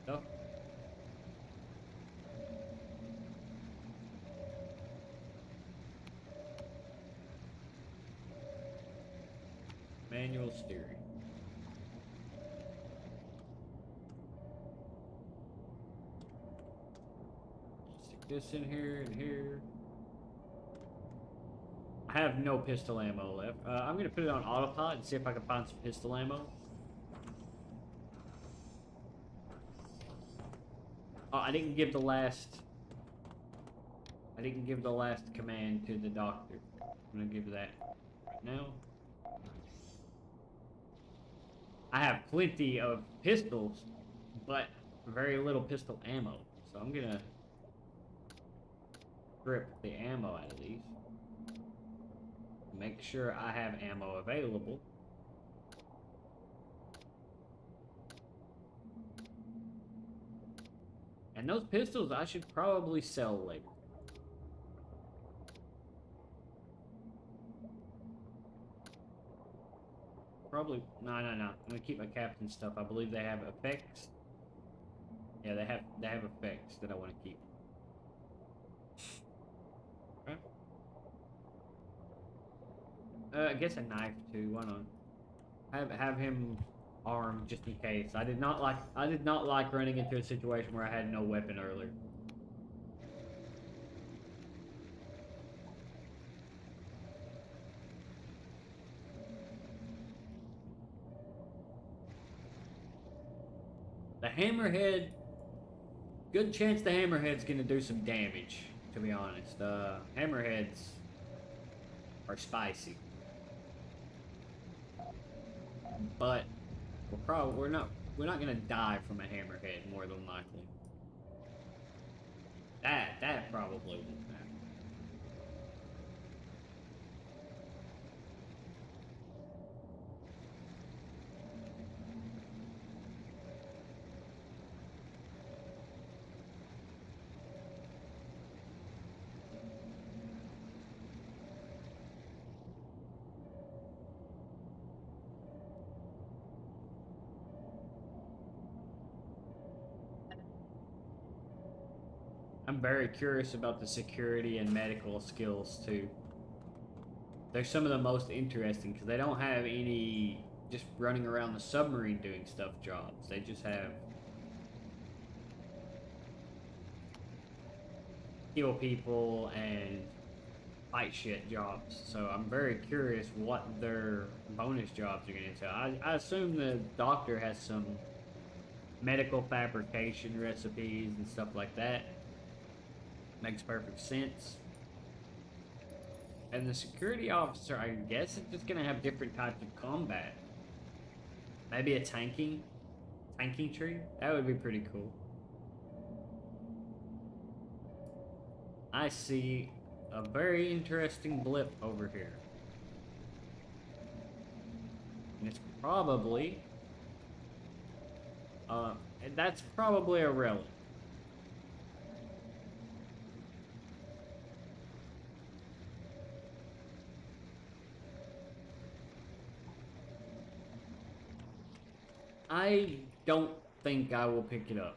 stuff. Manual steering. Stick this in here and here. I have no pistol ammo left. I'm gonna put it on autopilot and see if I can find some pistol ammo. Oh, I didn't give the last command to the doctor. I'm gonna give that right now. I have plenty of pistols, but very little pistol ammo. So I'm gonna strip the ammo out of these. Make sure I have ammo available. And those pistols I should probably sell later. Probably, no. I'm gonna keep my captain stuff. I believe they have effects. Yeah, they have effects that I want to keep. Okay. I guess a knife too. Why not? Have him armed just in case. I did not like running into a situation where I had no weapon earlier. The hammerhead, good chance the hammerhead's gonna do some damage, to be honest. Hammerheads are spicy. But we're not gonna die from a hammerhead more than likely. That probably won't happen. I'm very curious about the security and medical skills too. They're some of the most interesting because they don't have any just running around the submarine doing stuff jobs. They just have kill people and fight shit jobs. So I'm very curious what their bonus jobs are going to entail. I assume the doctor has some medical fabrication recipes and stuff like that. Makes perfect sense. And the security officer, I guess, is just going to have different types of combat. Maybe a tanking tree? That would be pretty cool. I see a very interesting blip over here. And it's probably... that's probably a relic. I don't think I will pick it up.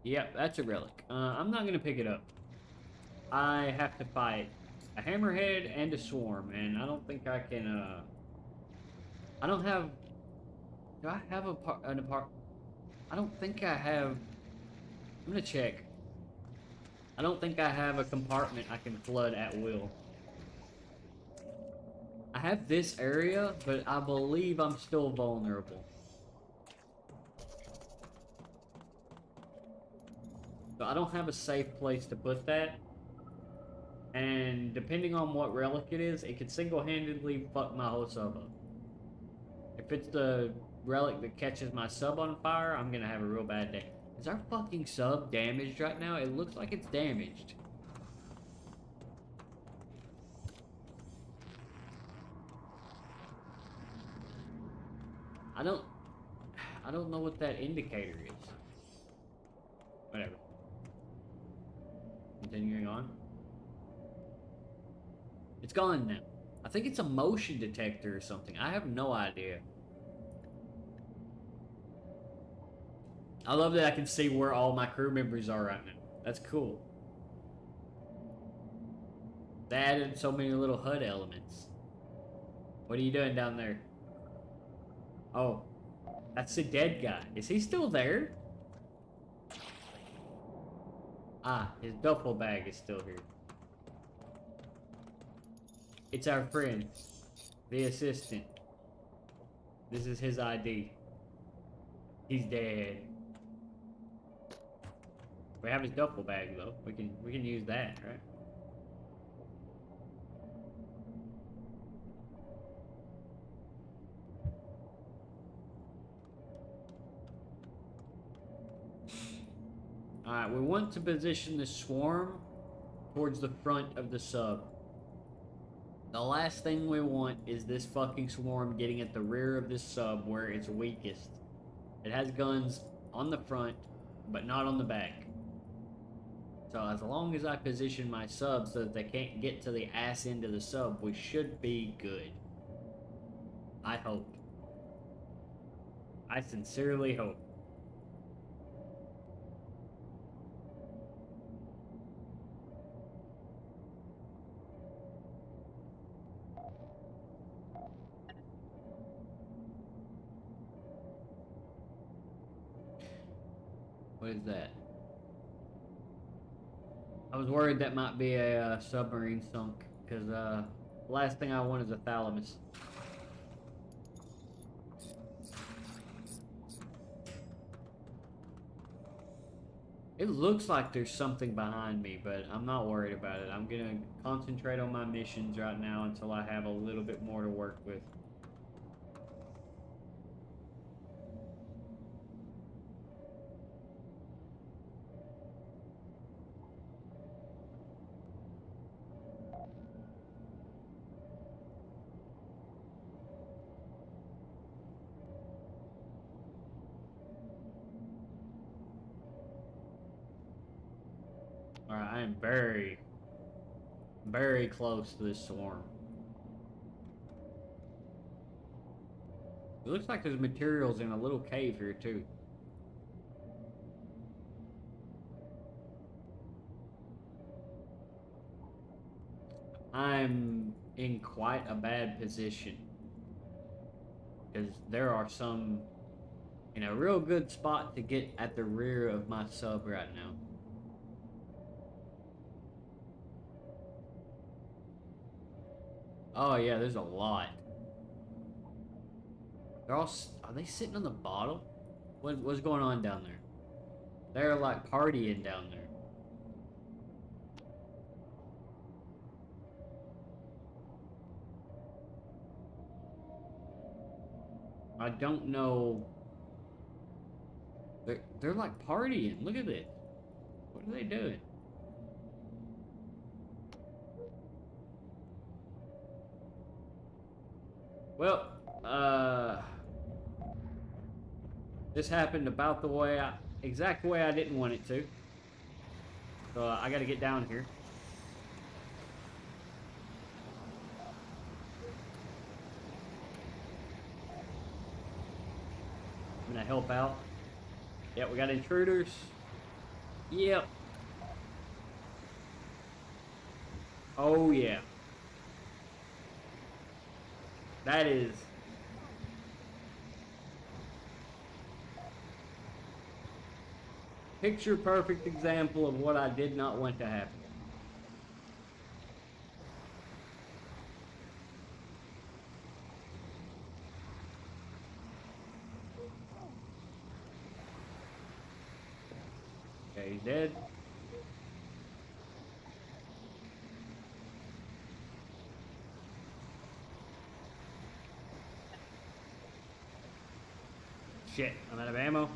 Yep, that's a relic. I'm not gonna pick it up. I have to fight a hammerhead and a swarm, and I don't think I can, I don't have... Do I have an apart... I don't think I have... I'm gonna check. I don't think I have a compartment I can flood at will. I have this area, but I believe I'm still vulnerable. So I don't have a safe place to put that. And depending on what relic it is, it could single-handedly fuck my whole sub up. If it's the relic that catches my sub on fire, I'm gonna have a real bad day. Is our fucking sub damaged right now? It looks like it's damaged. I don't know what that indicator is. Whatever. Continuing on. It's gone now. I think it's a motion detector or something. I have no idea. I love that I can see where all my crew members are right now. That's cool. They added so many little HUD elements. What are you doing down there? Oh, that's the dead guy. Is he still there? Ah, his duffel bag is still here. It's our friend, the assistant. This is his ID. He's dead. We have his duffel bag though. We can use that, right? Alright, we want to position the swarm towards the front of the sub. The last thing we want is this fucking swarm getting at the rear of this sub where it's weakest. It has guns on the front, but not on the back. So as long as I position my sub so that they can't get to the ass end of the sub, we should be good. I hope. I sincerely hope. What is that? I was worried that might be a submarine sunk, because the last thing I want is a thalamus. It looks like there's something behind me, but I'm not worried about it. I'm gonna concentrate on my missions right now until I have a little bit more to work with. Alright, I am very, very close to this swarm. It looks like there's materials in a little cave here too. I'm in quite a bad position because there are some in a real good spot to get at the rear of my sub right now. Oh yeah, there's a lot. They're all. Are they sitting on the bottom? What's going on down there? They're like partying down there. I don't know. They're like partying. Look at this. What are they doing? Well, this happened about the way exact way I didn't want it to. So I got to get down here. I'm gonna help out. Yep, we got intruders. Yep. Oh yeah. That is picture perfect example of what I did not want to happen. Okay, he's dead. Shit, I'm out of ammo.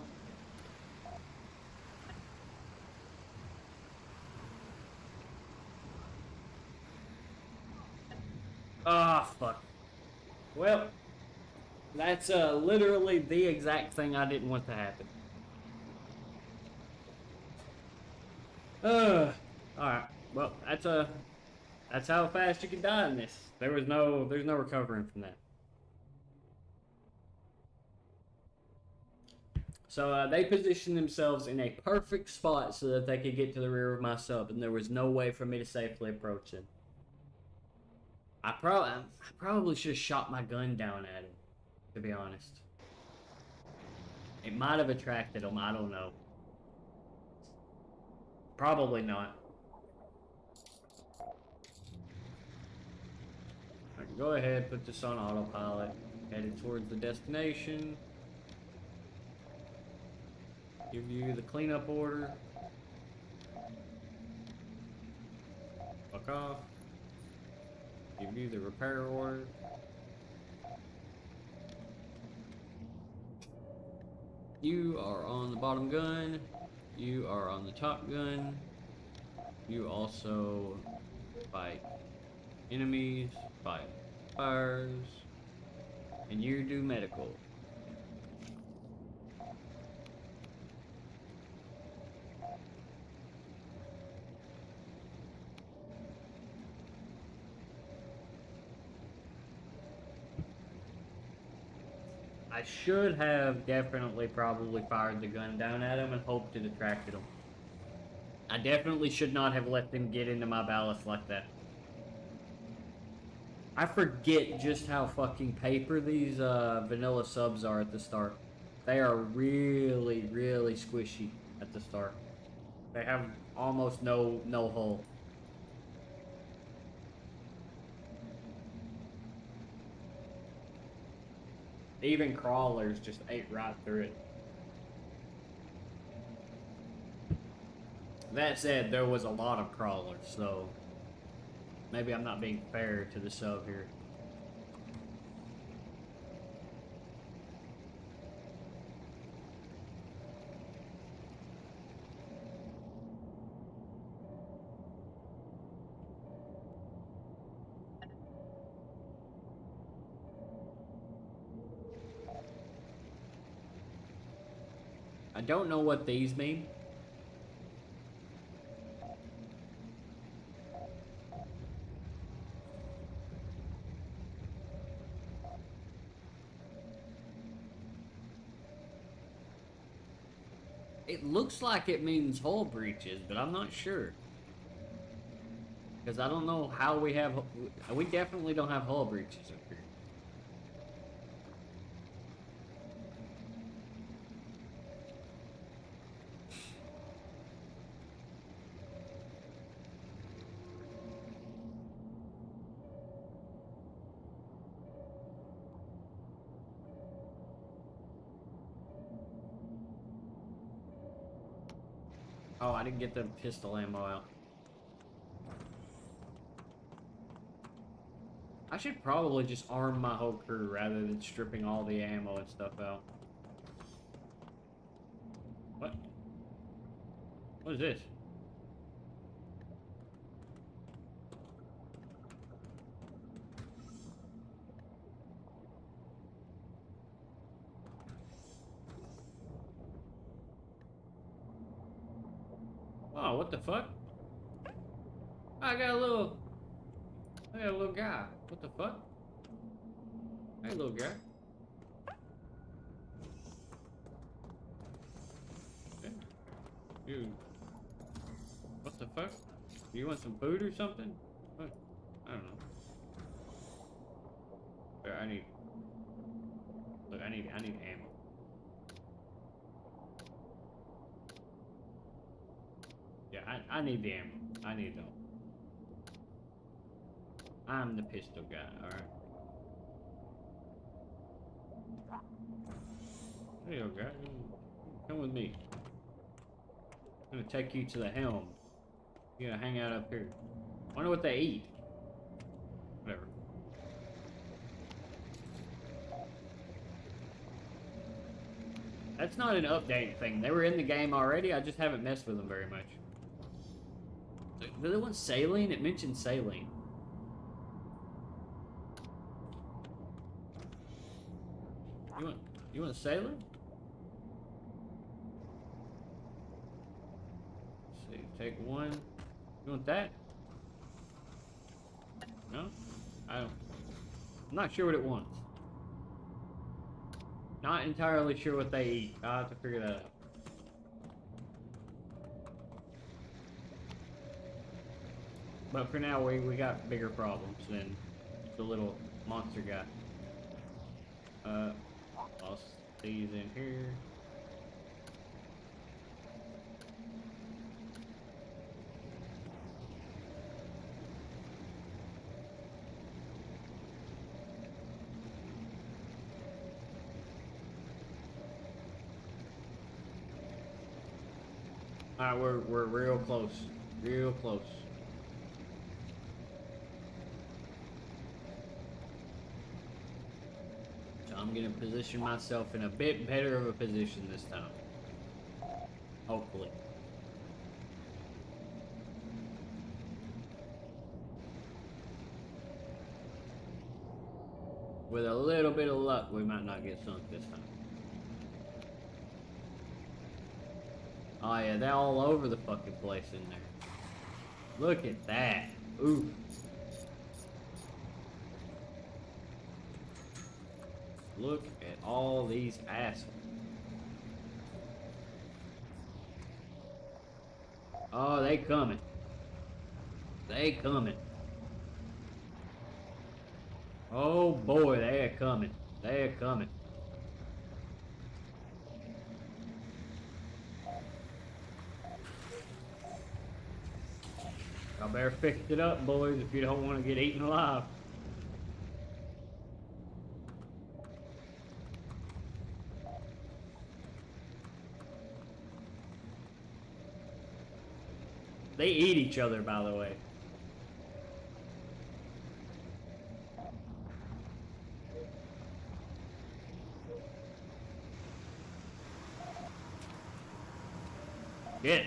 Ah, fuck. Well, that's literally the exact thing I didn't want to happen. Alright. Well, that's how fast you can die in this. There's no recovering from that. So they positioned themselves in a perfect spot so that they could get to the rear of my sub, and there was no way for me to safely approach them. I probably should have shot my gun down at him, to be honest. It might have attracted him, I don't know. Probably not. I can go ahead, put this on autopilot, headed towards the destination. Give you the cleanup order. Fuck off. Give you the repair order. You are on the bottom gun. You are on the top gun. You also fight enemies, fight fires, and you do medical. I should have definitely probably fired the gun down at him and hoped it attracted him. I definitely should not have let them get into my ballast like that. I forget just how fucking paper these vanilla subs are at the start. They are really, really squishy at the start. They have almost no hull. Even crawlers just ate right through it. That said, there was a lot of crawlers, so maybe I'm not being fair to the sub here. I don't know what these mean. It looks like it means hull breaches, but I'm not sure. Because I don't know how we have... We definitely don't have hull breaches up here. Oh, I didn't get the pistol ammo out. I should probably just arm my whole crew rather than stripping all the ammo and stuff out. What? What is this? Oh, what the fuck? I got a little guy. What the fuck? Hey, little guy. Okay. Dude. What the fuck? You want some food or something? What? I don't know. There, I need... Look, I need ammo. Yeah, I need the ammo. I need them. I'm the pistol guy, alright. There you go, guy. Come with me. I'm gonna take you to the helm. You gotta hang out up here. Wonder what they eat. Whatever. That's not an update thing. They were in the game already. I just haven't messed with them very much. Do they want saline? It mentioned saline. You want saline? Let's see, take one. You want that? No? I'm not sure what it wants. Not entirely sure what they eat. I'll have to figure that out. But for now, we got bigger problems than the little monster guy. Lost these in here. Alright, we're real close. Real close. So I'm gonna position myself in a bit better of a position this time. Hopefully. With a little bit of luck, we might not get sunk this time. Oh yeah, they're all over the fucking place in there. Look at that. Ooh. Look at all these assholes. Oh, they coming. They coming. Oh boy, they are coming. They are coming. I better fix it up, boys, if you don't want to get eaten alive. They eat each other, by the way. Get it.